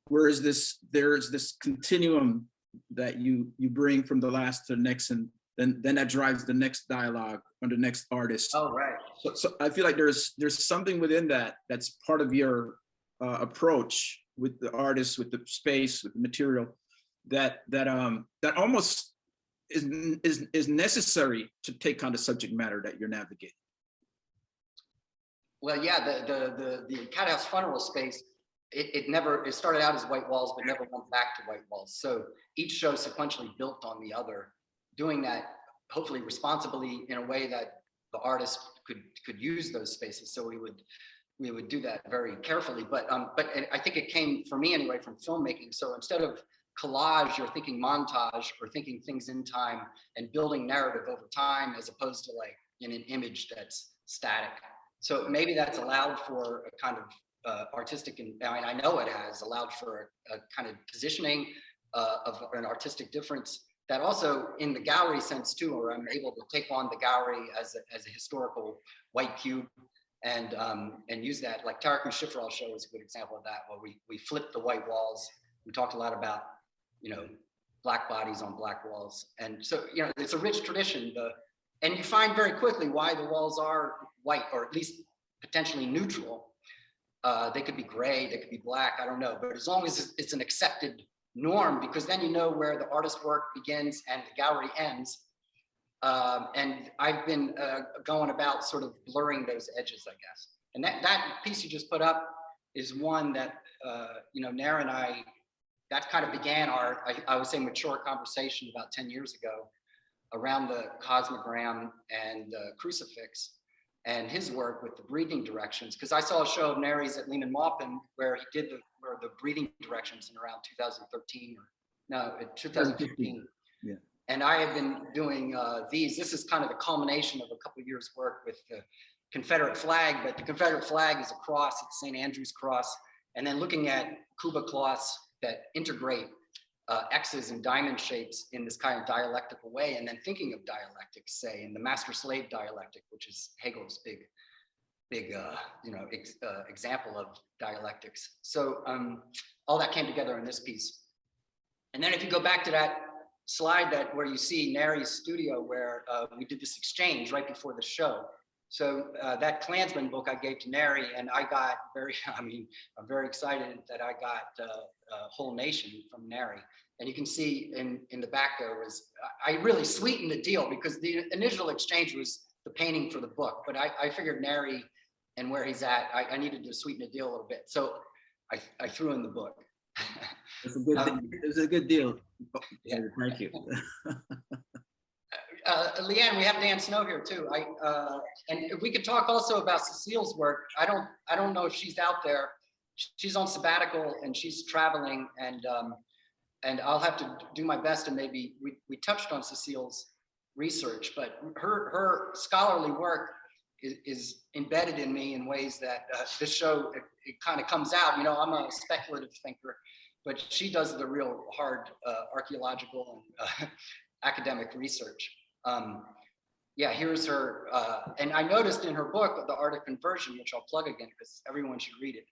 Whereas there's this continuum that you bring from the last to the next, and then that drives the next dialogue or the next artist. Oh, right. So I feel like there's something within that's part of your approach with the artist, with the space, with the material, that almost is necessary to take on the subject matter that you're navigating. Well, yeah, the Cathouse FUNeral space, it started out as white walls, but never went back to white walls. So each show sequentially built on the other, doing that hopefully responsibly in a way that the artist could use those spaces. So we would do that very carefully. But I think it came, for me anyway, from filmmaking. So instead of collage, you're thinking montage or thinking things in time and building narrative over time, as opposed to, like, in an image that's static. So maybe that's allowed for a kind of artistic, and I know it has allowed for a kind of positioning of an artistic difference that also in the gallery sense too, where I'm able to take on the gallery as a historical white cube and use that. Like Tariq Shifral's show is a good example of that, where we flip the white walls. We talked a lot about, black bodies on black walls. And so, it's a rich tradition. And you find very quickly why the walls are white, or at least potentially neutral. They could be gray, they could be black, I don't know. But as long as it's an accepted norm, because then you know where the artist's work begins and the gallery ends. And I've been going about sort of blurring those edges, I guess. And that piece you just put up is one that, Nara and I, that kind of began our, I would say, mature conversation about 10 years ago around the cosmogram and the crucifix and his work with the breathing directions. Because I saw a show of Nari's at Lehman Maupin where he did the breathing directions in around 2013 2015. Yeah. And I have been doing these. This is kind of the culmination of a couple of years' work with the Confederate flag, but the Confederate flag is a cross, it's St. Andrew's cross, and then looking at Kuba cloths that integrate X's and diamond shapes in this kind of dialectical way, and then thinking of dialectics, say, in the master-slave dialectic, which is Hegel's big example of dialectics. So all that came together in this piece. And then if you go back to that slide where you see Nari's studio, where we did this exchange right before the show. So that Klansman book I gave to Nari, and I got I'm very excited that I got Whole Nation from Nari. And you can see in the back there I really sweetened the deal, because the initial exchange was the painting for the book, but I figured Nari and where he's at, I needed to sweeten the deal a little bit. So I threw in the book. It's a good deal. Yeah. Thank you. Leanne, we have Dan Snow here too. And we could talk also about Cecile's work. I don't know if she's out there. She's on sabbatical and she's traveling, and I'll have to do my best. And maybe we touched on Cecile's research, but her scholarly work is embedded in me in ways that this show it kind of comes out. I'm a speculative thinker, but she does the real hard archaeological and academic research. Here's her, and I noticed in her book, The Art of Conversion, which I'll plug again because everyone should read it.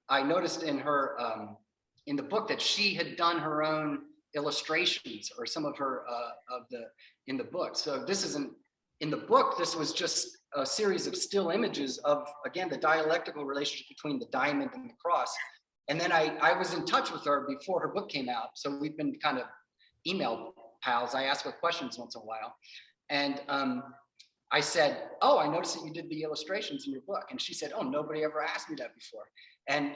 I noticed in her, in the book, that she had done her own illustrations, or some of her in the book. So this isn't in the book. This was just a series of still images of, again, the dialectical relationship between the diamond and the cross. And then I was in touch with her before her book came out, so we've been kind of email pals. I ask her questions once in a while. And I said, oh, I noticed that you did the illustrations in your book. And she said, oh, nobody ever asked me that before. And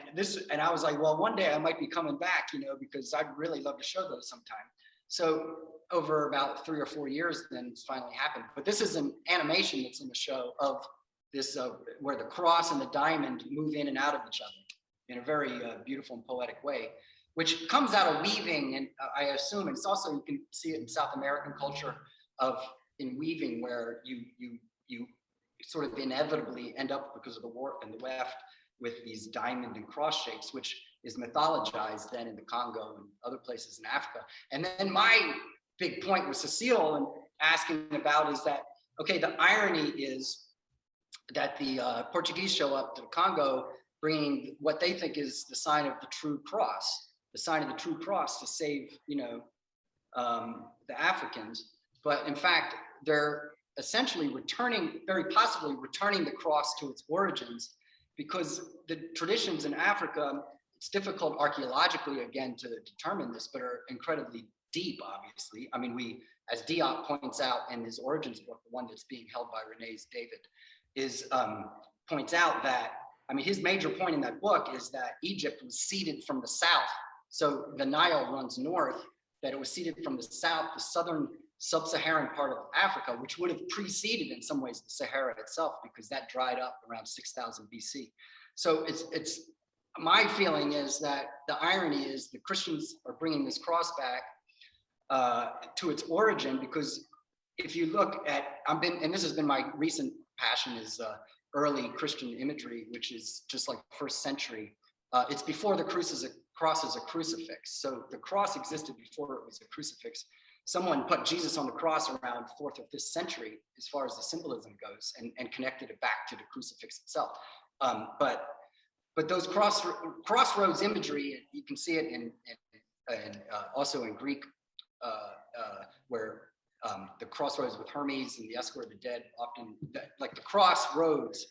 I was like, well, one day I might be coming back, because I'd really love to show those sometime. So over about 3 or 4 years, then it's finally happened. But this is an animation that's in the show of this, where the cross and the diamond move in and out of each other in a very beautiful and poetic way, which comes out of weaving. And I assume it's also, you can see it in South American culture in weaving, where you sort of inevitably end up, because of the warp and the weft, with these diamond and cross shapes, which is mythologized then in the Congo and other places in Africa. And then my big point with Cecile and asking about is that, okay, the irony is that the Portuguese show up to the Congo bringing what they think is the sign of the true cross, to save, the Africans. But in fact, they're essentially very possibly returning the cross to its origins, because the traditions in Africa, it's difficult archaeologically, again, to determine this, but are incredibly deep, obviously. I mean, as Diop points out in his origins book, the one that's being held by Renee's David, points out that, his major point in that book is that Egypt was seeded from the south. So the Nile runs north, that it was seeded from the south, the southern sub-Saharan part of Africa, which would have preceded in some ways the Sahara itself, because that dried up around 6000 BC. So it's my feeling is that the irony is the Christians are bringing this cross back to its origin, because if you look at, and this has been my recent passion, is early Christian imagery, which is just like first century. It's before the cross is a crucifix. So the cross existed before it was a crucifix. Someone put Jesus on the cross around 4th or 5th century, as far as the symbolism goes, and connected it back to the crucifix itself. But those crossroads imagery, you can see it in also in Greek, where the crossroads with Hermes and the escort of the dead, often like the crossroads,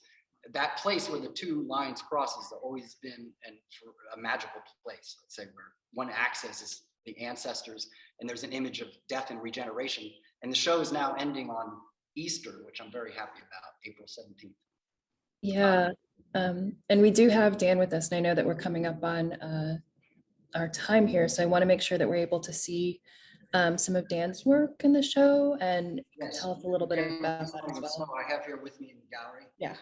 that place where the two lines crosses has always been a magical place. Let's say where one axis is the ancestors, and there's an image of death and regeneration. And the show is now ending on Easter, which I'm very happy about, April 17th. Yeah, and we do have Dan with us, and I know that we're coming up on our time here, so I want to make sure that we're able to see some of Dan's work in the show and tell us a little bit about that as well. I have here with me in the gallery. Yeah.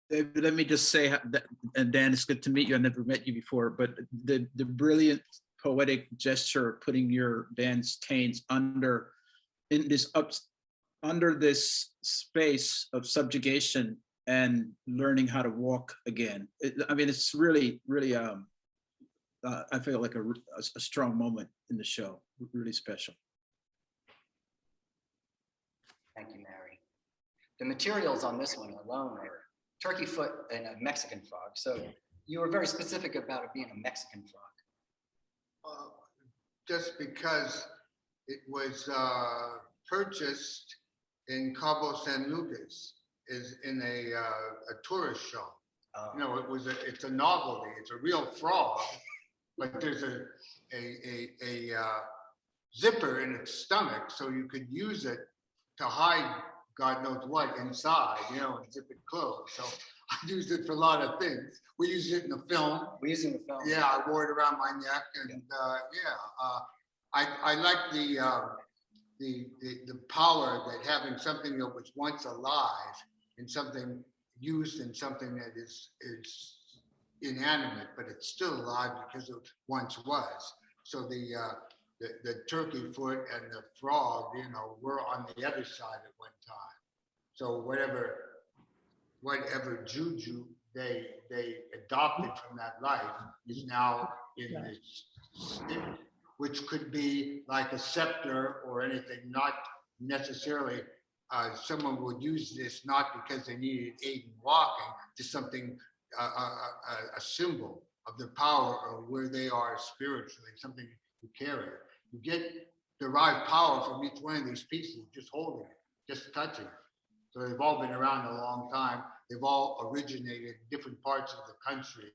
David, let me just say that, and Dan, it's good to meet you. I never met you before, but the brilliant poetic gesture of putting your Dan's canes under this space of subjugation and learning how to walk again. I mean, it's really, really, I feel like a strong moment in the show, really special. Thank you, Nari. The materials on this one alone are turkey foot and a Mexican frog. So you were very specific about it being a Mexican frog. Just because it was purchased in Cabo San Lucas, is in a tourist show. You know, it's a novelty. It's a real frog, but there's a zipper in its stomach, so you could use it to hide God knows what inside, you know, and zip it closed. So I used it for a lot of things. We used it in the film. We used it in the film. Yeah, I wore it around my neck, and I like the power that having something that was once alive and something used in something that is inanimate, but it's still alive because it once was. So the turkey foot and the frog, you know, were on the other side at one time. So whatever juju they adopted from that life is now in this state, which could be like a scepter or anything, not necessarily. Someone would use this not because they needed aid in walking, just something, a symbol of the power of where they are spiritually, something you carry. You get derived power from each one of these pieces, just holding it, just touching it. So they've all been around a long time. They've all originated in different parts of the country.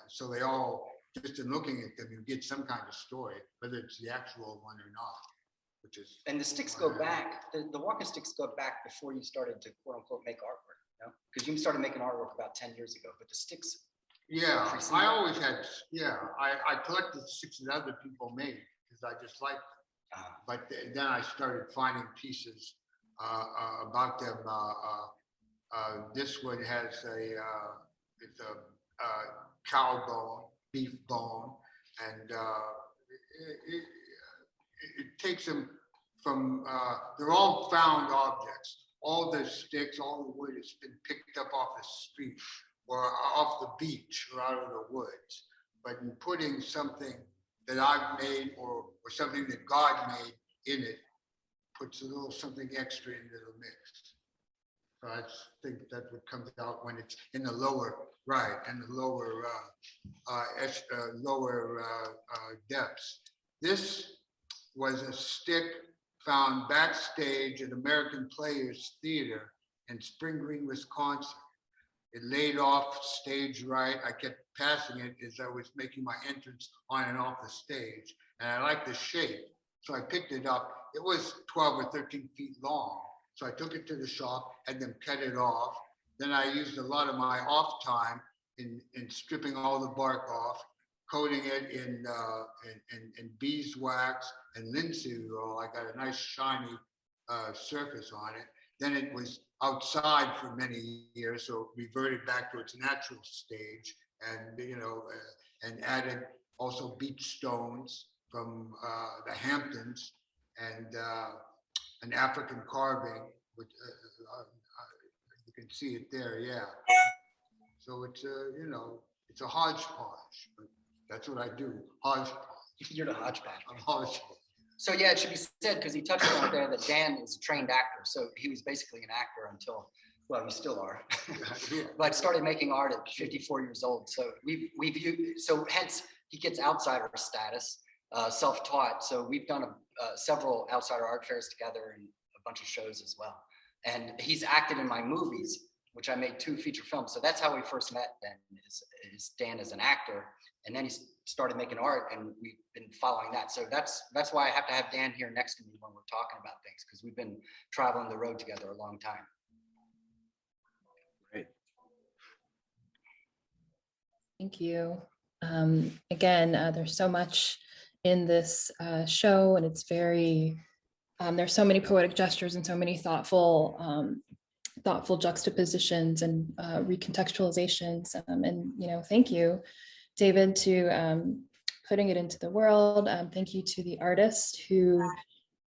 So they all, just in looking at them, you get some kind of story, whether it's the actual one or not. Which is, and the sticks go back, the walking sticks go back before you started to quote unquote make artwork, you know? Because you started making artwork about 10 years ago, but the sticks. Yeah, I always had, I collected sticks that other people made because I just liked them. But then I started finding pieces about them. This one has it's a cow bone, beef bone, and it takes them from, they're all found objects. All the sticks, all the wood has been picked up off the street or off the beach or out of the woods. But in putting something that I've made or something that God made in it, puts a little something extra into the mix. So I think that would come out when it's in the lower, right, and the lower, depths. This was a stick found backstage at American Players Theater in Spring Green, Wisconsin. It laid off stage right. I kept passing it as I was making my entrance on and off the stage. And I liked the shape. So I picked it up. It was 12 or 13 feet long. So I took it to the shop, had them cut it off. Then I used a lot of my off time in stripping all the bark off, coating it in beeswax and linseed oil. I got a nice shiny surface on it. Then it was outside for many years, so it reverted back to its natural stage. and and added also beach stones from the Hamptons and an African carving, which you can see it there, yeah. So it's it's a hodgepodge, but that's what I do, hodgepodge. You're the hodgepodge. I'm hodgepodge. So yeah, it should be said, because he touched on it there, that Dan is a trained actor. So he was basically an actor until, well, you still are, but started making art at 54 years old. So so hence he gets outsider status, self-taught. So we've done several outsider art fairs together and a bunch of shows as well. And he's acted in my movies, which I made 2 feature films. So that's how we first met then, is Dan as an actor. And then he started making art, and we've been following that. So that's why I have to have Dan here next to me when we're talking about things, because we've been traveling the road together a long time. Great. Thank you. Again, there's so much in this show, and it's very, there's so many poetic gestures and so many thoughtful juxtapositions and recontextualizations. And thank you, David, to putting it into the world. Thank you to the artists who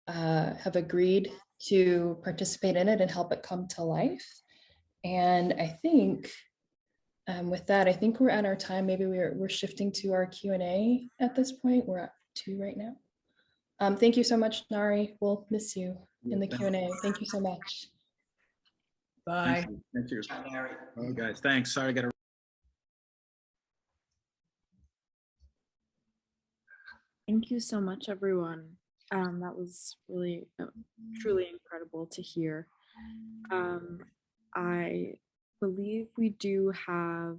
have agreed to participate in it and help it come to life. And I think with that, I think we're at our time. Maybe we're shifting to our Q&A at this point. We're at 2 right now. Thank you so much, Nari. We'll miss you in the Q&A. Thank you so much. Bye. Thank you. Hi, Nari. Oh, guys, thanks. Sorry, I got to. Thank you so much, everyone. That was really, truly incredible to hear. I believe we do have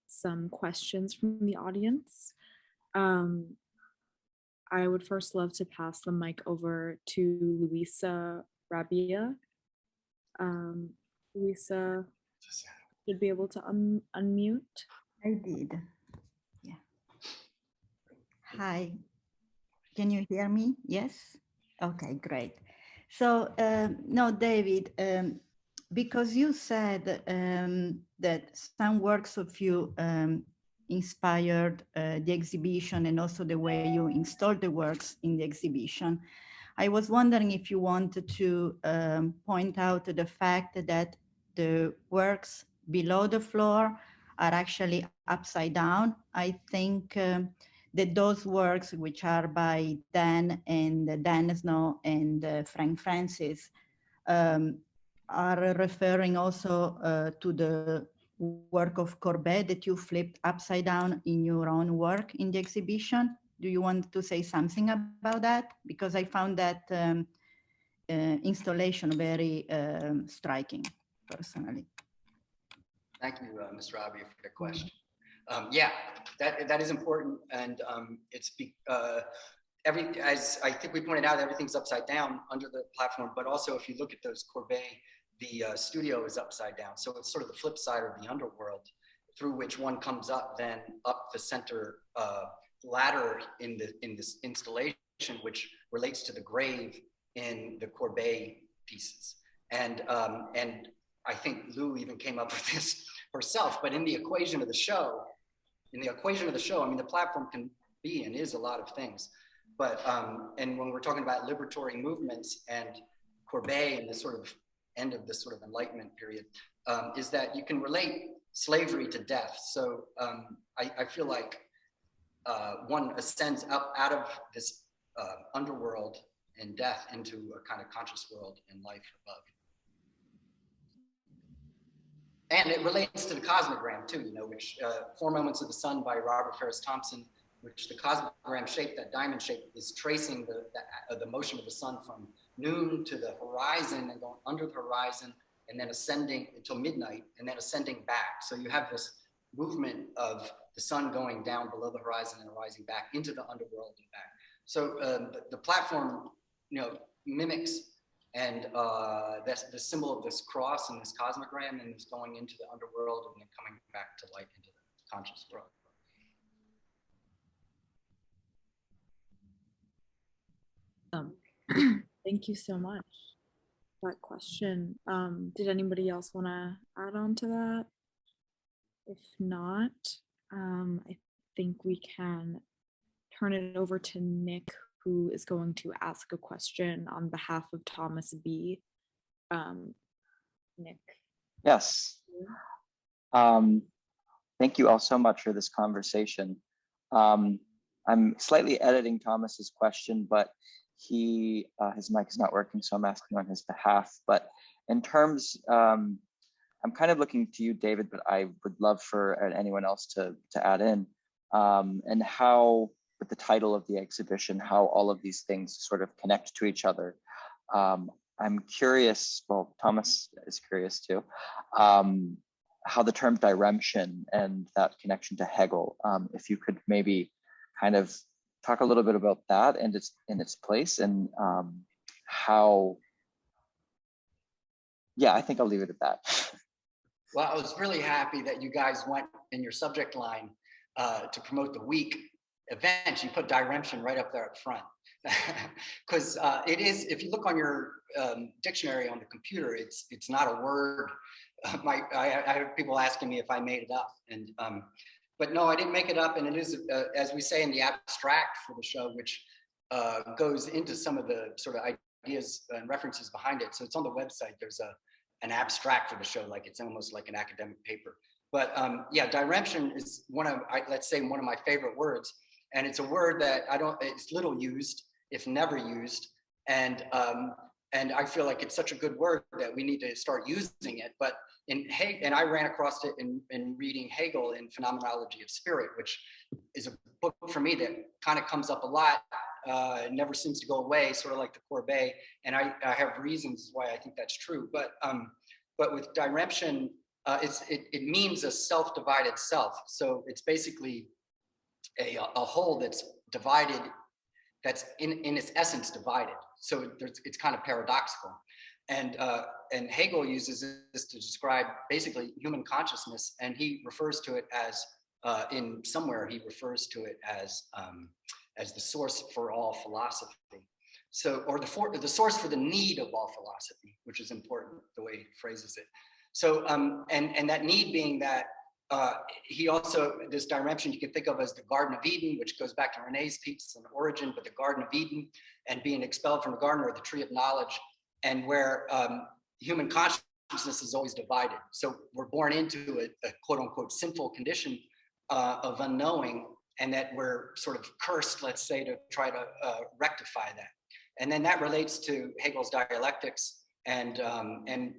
some questions from the audience. I would first love to pass the mic over to Luisa Rabia. Luisa should be able to unmute. I did. Yeah. Hi. Can you hear me? Yes? Okay, great. So, no, David, because you said that some works of you inspired the exhibition and also the way you installed the works in the exhibition, I was wondering if you wanted to point out the fact that the works below the floor are actually upside down. I think that those works, which are by Dan Snow and Frank Francis, are referring also to the work of Courbet that you flipped upside down in your own work in the exhibition. Do you want to say something about that? Because I found that installation very striking, personally. Thank you, Ms. Rabia, for the question. Yeah, that is important, and it's as I think we pointed out, everything's upside down under the platform. But also, if you look at those Courbet, the studio is upside down, so it's sort of the flip side of the underworld, through which one comes up, then up the center ladder in this installation, which relates to the grave in the Courbet pieces. And I think Lou even came up with this herself. But in the equation of the show, I mean, the platform can be and is a lot of things. But and when we're talking about liberatory movements and Courbet and the sort of end of this sort of Enlightenment period, is that you can relate slavery to death. So I feel like one ascends up out of this underworld and death into a kind of conscious world and life above. And it relates to the cosmogram too, which Four Moments of the Sun by Robert Farris Thompson, which the cosmogram shape, that diamond shape, is tracing the motion of the sun from noon to the horizon and going under the horizon and then ascending until midnight and then ascending back. So you have this movement of the sun going down below the horizon and rising back into the underworld and back. So the platform, mimics and that's the symbol of this cross and this cosmogram, and it's going into the underworld and then coming back to light into the conscious world. Thank you so much for that question. Did anybody else want to add on to that? If not, I think we can turn it over to Nick, who is going to ask a question on behalf of Thomas B. Nick. Yes. Thank you all so much for this conversation. I'm slightly editing Thomas's question, but his mic is not working, so I'm asking on his behalf. But in terms, I'm kind of looking to you, David, but I would love for anyone else to add in, and how, with the title of the exhibition, how all of these things sort of connect to each other. I'm curious, well, Thomas is curious too, how the term diremption and that connection to Hegel, if you could maybe kind of talk a little bit about that and its place, and how, yeah, I think I'll leave it at that. Well, I was really happy that you guys went in your subject line to promote the week event. You put diremption right up there up front. Because it is, if you look on your dictionary on the computer, it's not a word. I have people asking me if I made it up, and but no, I didn't make it up, and it is, as we say in the abstract for the show, which goes into some of the sort of ideas and references behind it. So it's on the website. There's an abstract for the show, like it's almost like an academic paper. But yeah, diremption is let's say one of my favorite words, and it's a word that it's little used, if never used, and I feel like it's such a good word that we need to start using it. But and I ran across it in reading Hegel in Phenomenology of Spirit, which is a book for me that kind of comes up a lot. It never seems to go away, sort of like the Courbet, and I have reasons why I think that's true. But with diremption, it means a self-divided self. So it's basically a whole that's divided, that's in its essence divided. So it's kind of paradoxical. And Hegel uses this to describe basically human consciousness, and he refers to it as, he refers to it as the source for all philosophy. So, or the source for the need of all philosophy, which is important, the way he phrases it. So, and that need being that he also, this diremption you can think of as the Garden of Eden, which goes back to Renee's piece and origin, but the Garden of Eden and being expelled from the garden, or the tree of knowledge, and where human consciousness is always divided. So we're born into a quote unquote sinful condition of unknowing, and that we're sort of cursed, let's say, to try to rectify that. And then that relates to Hegel's dialectics. And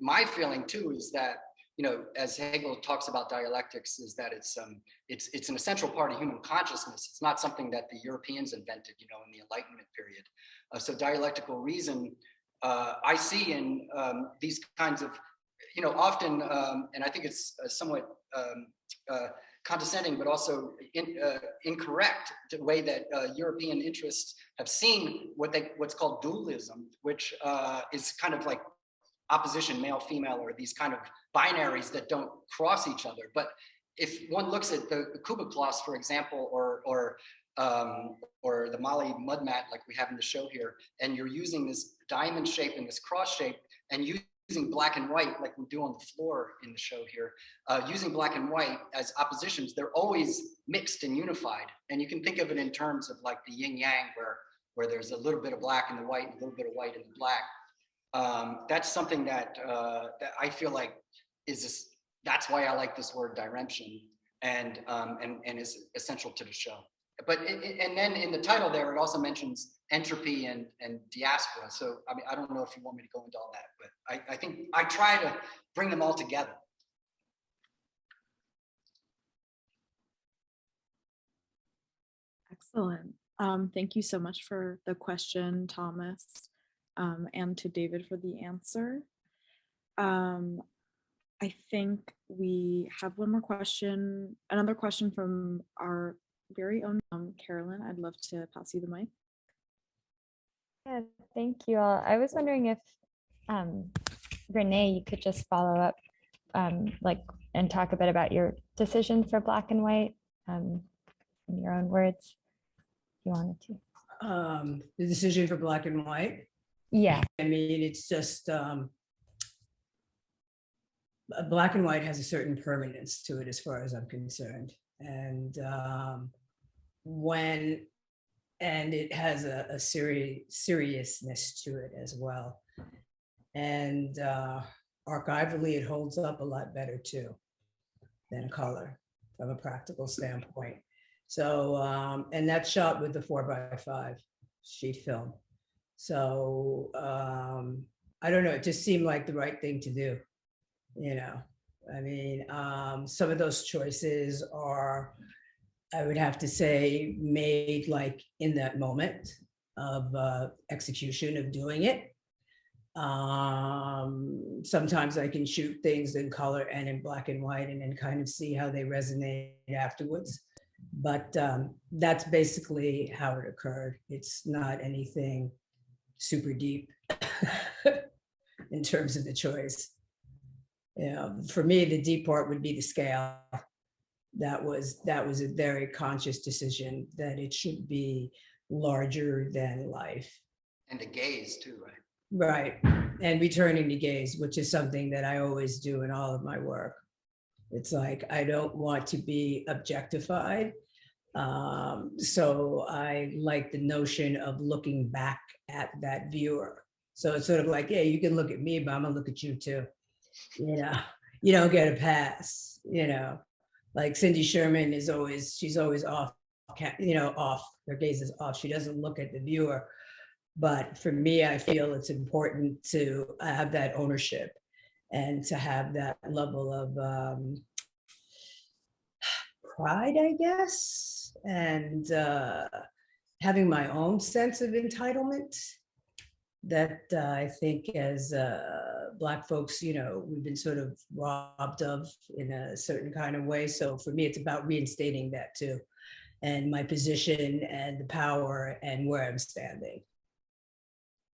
my feeling too is that, you know, as Hegel talks about dialectics, is that it's an essential part of human consciousness. It's not something that the Europeans invented, you know, in the Enlightenment period. So dialectical reason, I see in these kinds of, you know, often, and I think it's somewhat condescending, but also incorrect, the way that European interests have seen what's called dualism, which is kind of like opposition, male, female, or these kind of binaries that don't cross each other. But if one looks at the Kubikloss, for example, or the Mali mud mat like we have in the show here, and you're using this diamond shape and this cross shape, and using black and white like we do on the floor in the show here, using black and white as oppositions, they're always mixed and unified. And you can think of it in terms of like the yin yang, where there's a little bit of black in the white and a little bit of white in the black. That's something that I feel like that's why I like this word diremption, and is essential to the show. But and then in the title there, it also mentions entropy and diaspora. So I mean, I don't know if you want me to go into all that, but I think I try to bring them all together. Excellent. Thank you so much for the question, Thomas, and to David for the answer. I think we have one more question, another question from our very own Carolyn. I'd love to pass you the mic. Yeah, thank you all. I was wondering if Renee, you could just follow up and talk a bit about your decision for black and white in your own words, if you wanted to. The decision for black and white. Yeah. I mean, it's just black and white has a certain permanence to it as far as I'm concerned. And and it has a seriousness to it as well. And archivally, it holds up a lot better too than color from a practical standpoint. So, and that's shot with the 4x5 sheet film. So I don't know, it just seemed like the right thing to do, you know. I mean, some of those choices are, I would have to say, made like in that moment of execution of doing it. Sometimes I can shoot things in color and in black and white and then kind of see how they resonate afterwards. But that's basically how it occurred. It's not anything super deep in terms of the choice. You know, for me, the deep part would be the scale. That was a very conscious decision that it should be larger than life. And the gaze too, right? Right, and returning to gaze, which is something that I always do in all of my work. It's like, I don't want to be objectified. So I like the notion of looking back at that viewer. So it's sort of like, yeah, you can look at me, but I'm gonna look at you too. You know, you don't get a pass, you know. Like Cindy Sherman is always, she's always off, you know, off, her gaze is off. She doesn't look at the viewer. But for me, I feel it's important to have that ownership and to have that level of pride, I guess, and having my own sense of entitlement that I think as Black folks, you know, we've been sort of robbed of in a certain kind of way. So for me, it's about reinstating that too, and my position and the power and where I'm standing.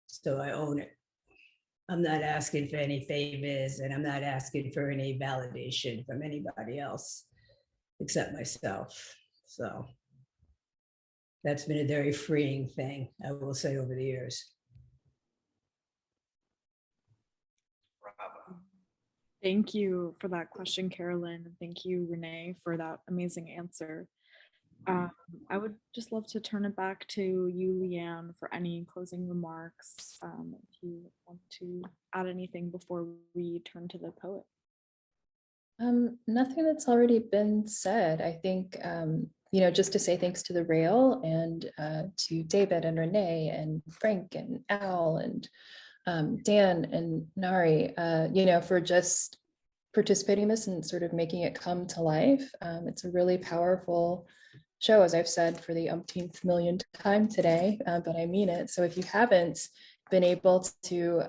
So I own it. I'm not asking for any favors and I'm not asking for any validation from anybody else except myself. So that's been a very freeing thing, I will say, over the years. Bravo. Thank you for that question, Carolyn. And thank you, Renee, for that amazing answer. I would just love to turn it back to you, Leanne, for any closing remarks, if you want to add anything before we turn to the poet. Nothing that's already been said. I think, you know, just to say thanks to the Rail and to David and Renee and Frank and Al and Dan and Nari, you know, for just participating in this and sort of making it come to life. It's a really powerful show, as I've said for the umpteenth millionth time today, but I mean it. So if you haven't been able to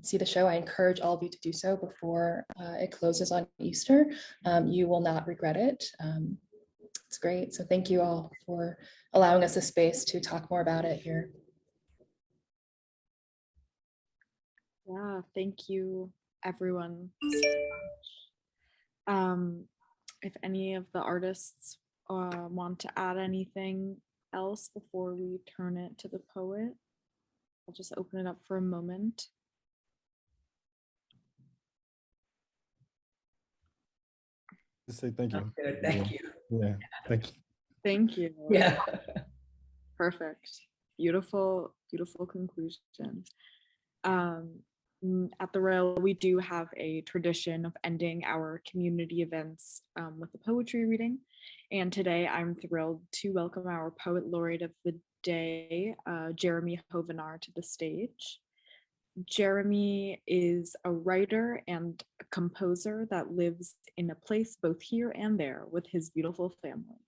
see the show, I encourage all of you to do so before it closes on Easter. You will not regret it. It's great. So thank you all for allowing us a space to talk more about it here. Yeah, thank you, everyone, so much. If any of the artists want to add anything else before we turn it to the poet, I'll just open it up for a moment. Just say thank you. Good, thank you. Yeah, thank you. Thank you. Yeah. Perfect. Beautiful, beautiful conclusion. At the Rail, we do have a tradition of ending our community events with a poetry reading. And today I'm thrilled to welcome our poet laureate of the day, Jeremy Hoevenaar, to the stage. Jeremy is a writer and a composer that lives in a place both here and there with his beautiful family.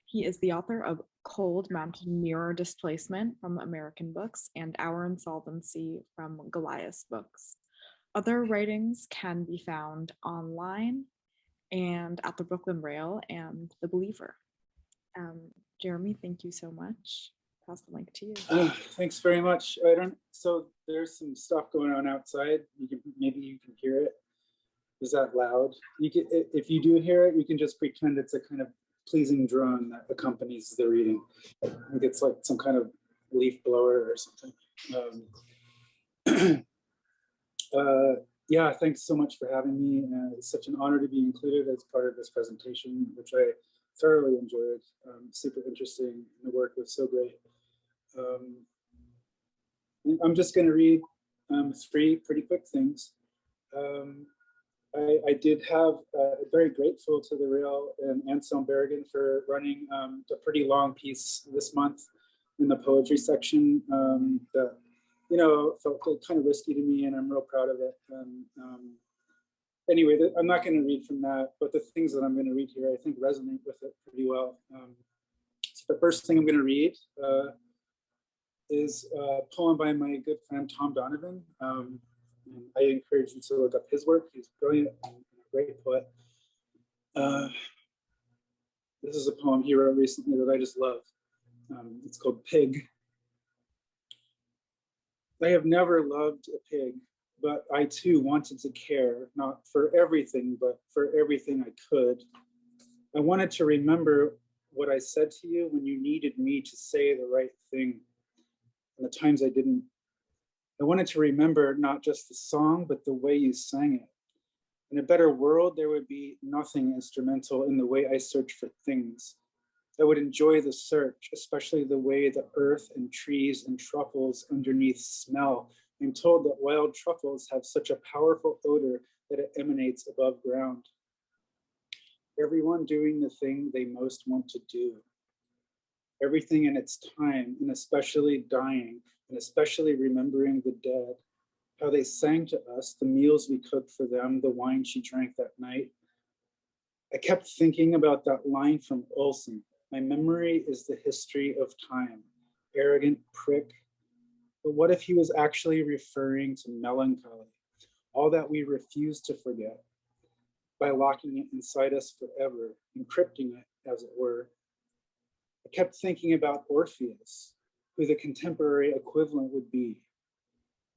He is the author of Cold Mountain Mirror Displacement from American Books and Our Insolvency from Goliath Books. Other writings can be found online and at the Brooklyn Rail and The Believer. Jeremy, thank you so much. Pass the mic to you. Thanks very much. So there's some stuff going on outside. Maybe you can hear it. Is that loud? If you do hear it, you can just pretend it's a kind of pleasing drone that accompanies the reading. I think it's like some kind of leaf blower or something. Yeah, thanks so much for having me. It's such an honor to be included as part of this presentation, which I thoroughly enjoyed. Super interesting. The work was so great. I'm just going to read 3 pretty quick things. I did have very grateful to the Rail and Anselm Berrigan for running a pretty long piece this month in the poetry section that, you know, felt kind of risky to me, and I'm real proud of it. Anyway, I'm not going to read from that, but the things that I'm going to read here, I think resonate with it pretty well. So the first thing I'm going to read is a poem by my good friend, Tom Donovan. And I encourage you to look up his work. He's brilliant and a great poet. This is a poem he wrote recently that I just love. It's called Pig. I have never loved a pig, but I too wanted to care, not for everything, but for everything I could. I wanted to remember what I said to you when you needed me to say the right thing, and the times I didn't. I wanted to remember not just the song, but the way you sang it. In a better world, there would be nothing instrumental in the way I search for things. I would enjoy the search, especially the way the earth and trees and truffles underneath smell. I'm told that wild truffles have such a powerful odor that it emanates above ground. Everyone doing the thing they most want to do. Everything in its time, and especially dying, and especially remembering the dead. How they sang to us, the meals we cooked for them, the wine she drank that night. I kept thinking about that line from Olson. My memory is the history of time. Arrogant prick. But what if he was actually referring to melancholy, all that we refuse to forget, by locking it inside us forever, encrypting it, as it were? I kept thinking about Orpheus, who the contemporary equivalent would be.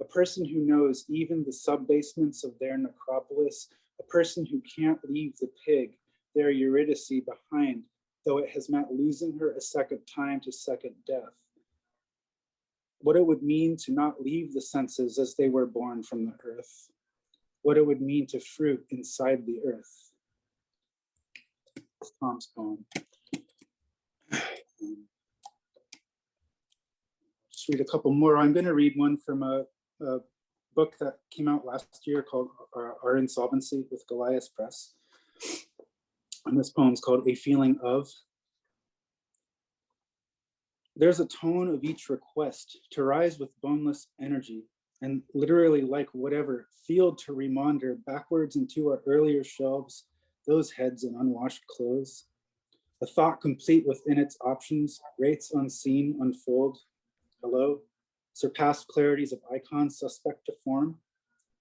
A person who knows even the sub-basements of their necropolis, a person who can't leave the pig, their Eurydice, behind, though it has meant losing her a second time to second death. What it would mean to not leave the senses as they were born from the earth. What it would mean to fruit inside the earth. It's Tom's poem. Just read a couple more. I'm going to read one from a book that came out last year called Our Insolvency with Goliath Press. And this poem's called A Feeling Of. There's a tone of each request to rise with boneless energy, and literally like whatever, field to reminder backwards into our earlier shelves, those heads in unwashed clothes. A thought complete within its options, rates unseen unfold. Hello, surpassed clarities of icons suspect to form,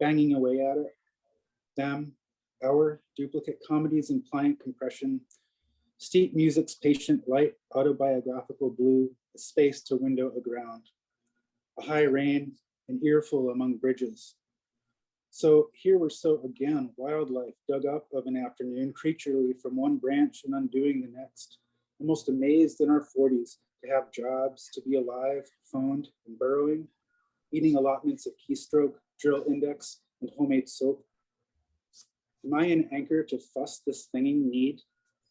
banging away at it. Them, our duplicate comedies in pliant compression, steep music's patient light, autobiographical blue, a space to window aground. A high rain, an earful among bridges. So here we're so again, wildlife dug up of an afternoon, creaturely from one branch and undoing the next. Almost amazed in our 40s to have jobs, to be alive, phoned and burrowing, eating allotments of keystroke, drill index, and homemade soap. Am I an anchor to fuss this thinging need?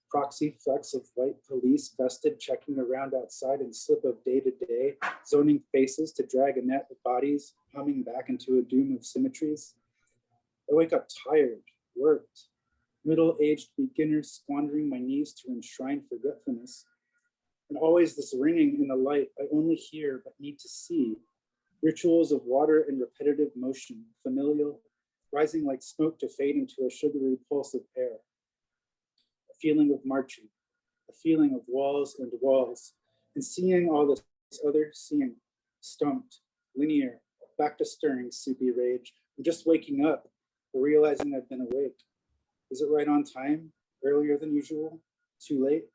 Proxy flecks of white police vested checking around outside in slip of day to day, zoning faces to drag a net of bodies, humming back into a doom of symmetries. I wake up tired, worked, middle-aged beginner squandering my knees to enshrine forgetfulness. And always this ringing in the light I only hear but need to see. Rituals of water and repetitive motion, familial, rising like smoke to fade into a sugary pulse of air. A feeling of marching, a feeling of walls and walls, and seeing all this other seeing, stumped, linear, back to stirring soupy rage. I'm just waking up, realizing I've been awake. Is it right on time? Earlier than usual? Too late?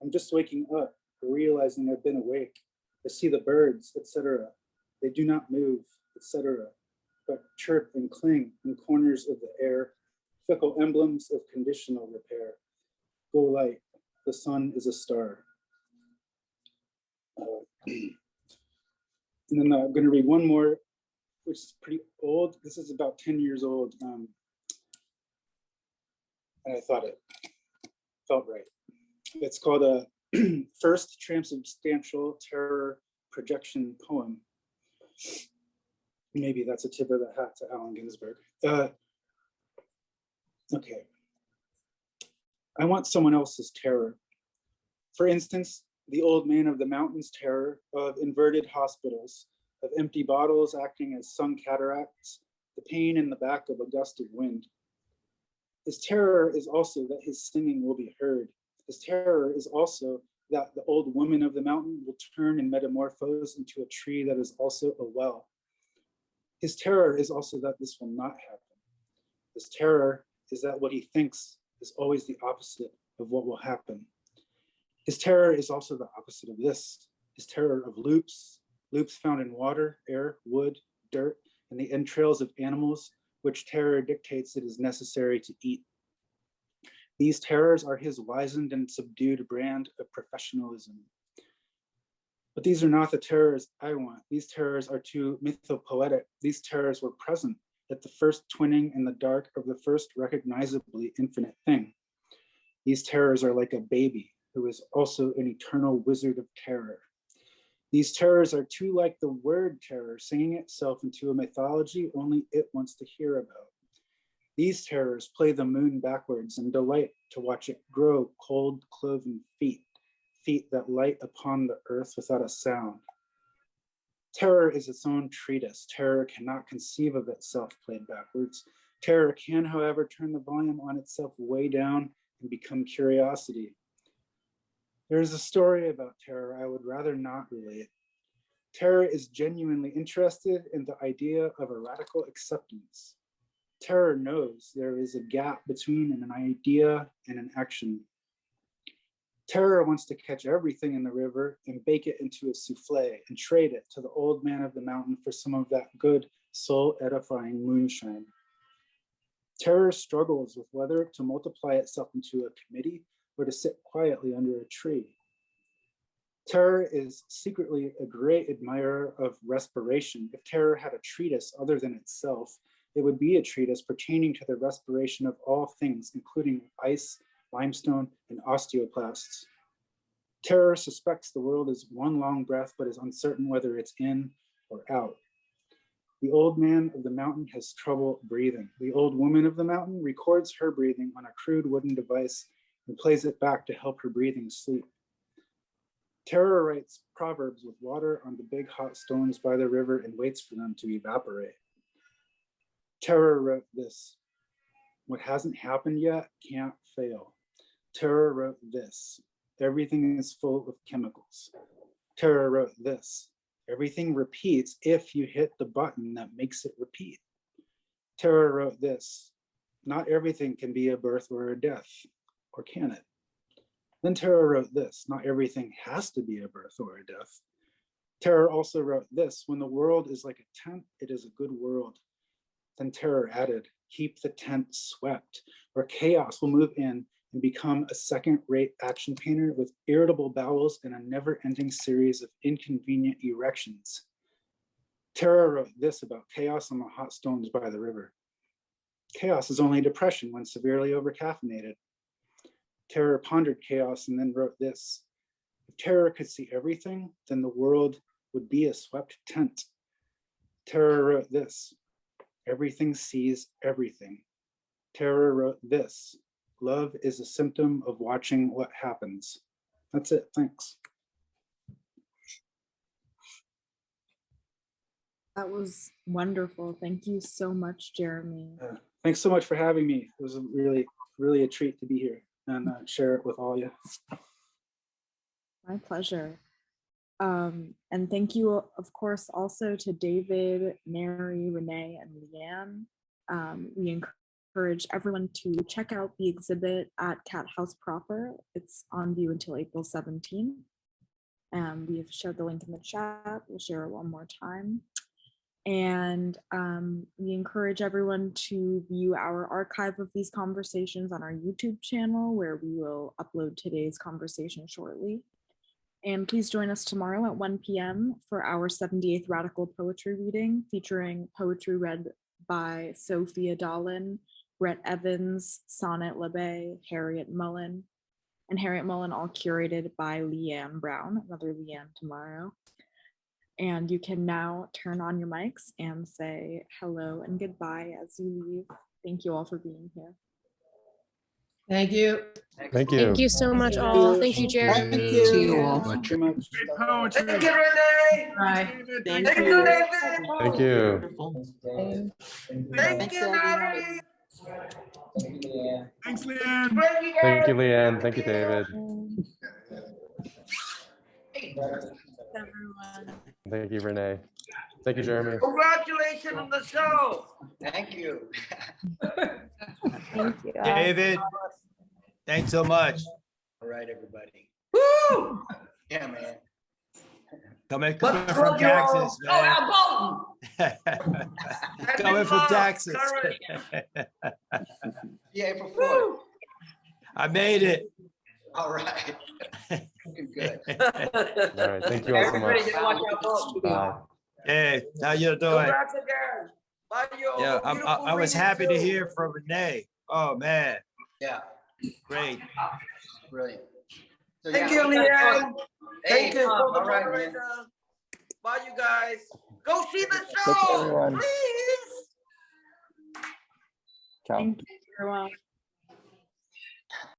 I'm just waking up, realizing I've been awake. I see the birds, etc. They do not move, etc., but chirp and cling in corners of the air, fickle emblems of conditional repair. Go light, the sun is a star. And then I'm going to read one more which is pretty old. This is about 10 years old. And I thought it felt right. It's called a First Transubstantial Terror Projection Poem. Maybe that's a tip of the hat to Allen Ginsberg. Okay. I want someone else's terror. For instance, the old man of the mountains terror of inverted hospitals, of empty bottles acting as sunk cataracts, the pain in the back of a gust of wind. His terror is also that his singing will be heard. His terror is also that the old woman of the mountain will turn and metamorphose into a tree that is also a well. His terror is also that this will not happen. His terror is that what he thinks is always the opposite of what will happen. His terror is also the opposite of this. His terror of loops, loops found in water, air, wood, dirt, and the entrails of animals, which terror dictates it is necessary to eat. These terrors are his wizened and subdued brand of professionalism. But these are not the terrors I want. These terrors are too mythopoetic. These terrors were present at the first twinning in the dark of the first recognizably infinite thing. These terrors are like a baby who is also an eternal wizard of terror. These terrors are too like the word terror, singing itself into a mythology only it wants to hear about. These terrors play the moon backwards and delight to watch it grow cold, cloven feet, feet that light upon the earth without a sound. Terror is its own treatise. Terror cannot conceive of itself played backwards. Terror can, however, turn the volume on itself way down and become curiosity. There is a story about terror I would rather not relate. Terror is genuinely interested in the idea of a radical acceptance. Terror knows there is a gap between an idea and an action. Terror wants to catch everything in the river and bake it into a souffle and trade it to the old man of the mountain for some of that good, soul-edifying moonshine. Terror struggles with whether to multiply itself into a committee or to sit quietly under a tree. Terror is secretly a great admirer of respiration. If terror had a treatise other than itself, it would be a treatise pertaining to the respiration of all things, including ice, limestone, and osteoclasts. Terror suspects the world is one long breath, but is uncertain whether it's in or out. The old man of the mountain has trouble breathing. The old woman of the mountain records her breathing on a crude wooden device and plays it back to help her breathing sleep. Terror writes proverbs with water on the big hot stones by the river and waits for them to evaporate. Terror wrote this: what hasn't happened yet can't fail. Terror wrote this: everything is full of chemicals. Terror wrote this: everything repeats if you hit the button that makes it repeat. Terror wrote this: not everything can be a birth or a death, or can it? Then Terror wrote this: not everything has to be a birth or a death. Terror also wrote this: when the world is like a tent, it is a good world. Then Terror added: keep the tent swept, or chaos will move in and become a second-rate action painter with irritable bowels and a never-ending series of inconvenient erections. Terror wrote this about chaos on the hot stones by the river: chaos is only depression when severely overcaffeinated. Terror pondered chaos and then wrote this: if terror could see everything, then the world would be a swept tent. Terror wrote this: everything sees everything. Terror wrote this: love is a symptom of watching what happens. That's it, thanks. That was wonderful. Thank you so much, Jeremy. Thanks so much for having me. It was really a treat to be here and share it with all of you. My pleasure. And thank you, of course, also to David, Nari, Renee, and Leanne. We encourage everyone to check out the exhibit at Cathouse proper. It's on view until April 17th. We have shared the link in the chat. We'll share it one more time. And we encourage everyone to view our archive of these conversations on our YouTube channel, where we will upload today's conversation shortly. And please join us tomorrow at 1 p.m. for our 78th Radical Poetry Reading, featuring poetry read by Sophia Dolan, Brett Evans, Sonnet LeBay, Harriet Mullen, all curated by Leanne Brown, another Leanne tomorrow. And you can now turn on your mics and say hello and goodbye as you leave. Thank you all for being here. Thank you. Thank you. Thank you so much, all. Thank you, Jeremy. Thank you all. Thank you much. Thank you, Renee. Bye. Thank you, David. Thank you. Thank you, Nari. Thanks, Leanne. Thank you, Leanne. Thank you, David. Thank you, Renee. Thank you, Jeremy. Congratulations on the show. Thank you. Thank you. David, thanks so much. All right, everybody. Woo! Yeah, man. Coming Let's from love you all. Texas, Oh, man. I'm Bolton. Coming from Texas. Yeah, April 4th. I made it. All right. Looking good. All right. Thank you all so much. Everybody get watch out, Bolton. Bye. Hey, how you doing? Congrats again. Bye, yo. Yeah, Beautiful I was reading, happy to too. hear from Renee. Oh, man. Yeah, Great. brilliant. So, Thank yeah, you, Leanne. Hey, Thank you for the all right, man. moderator. Bye, you guys. Go see the Take care, show, everyone. please. Ciao. Thank you, everyone.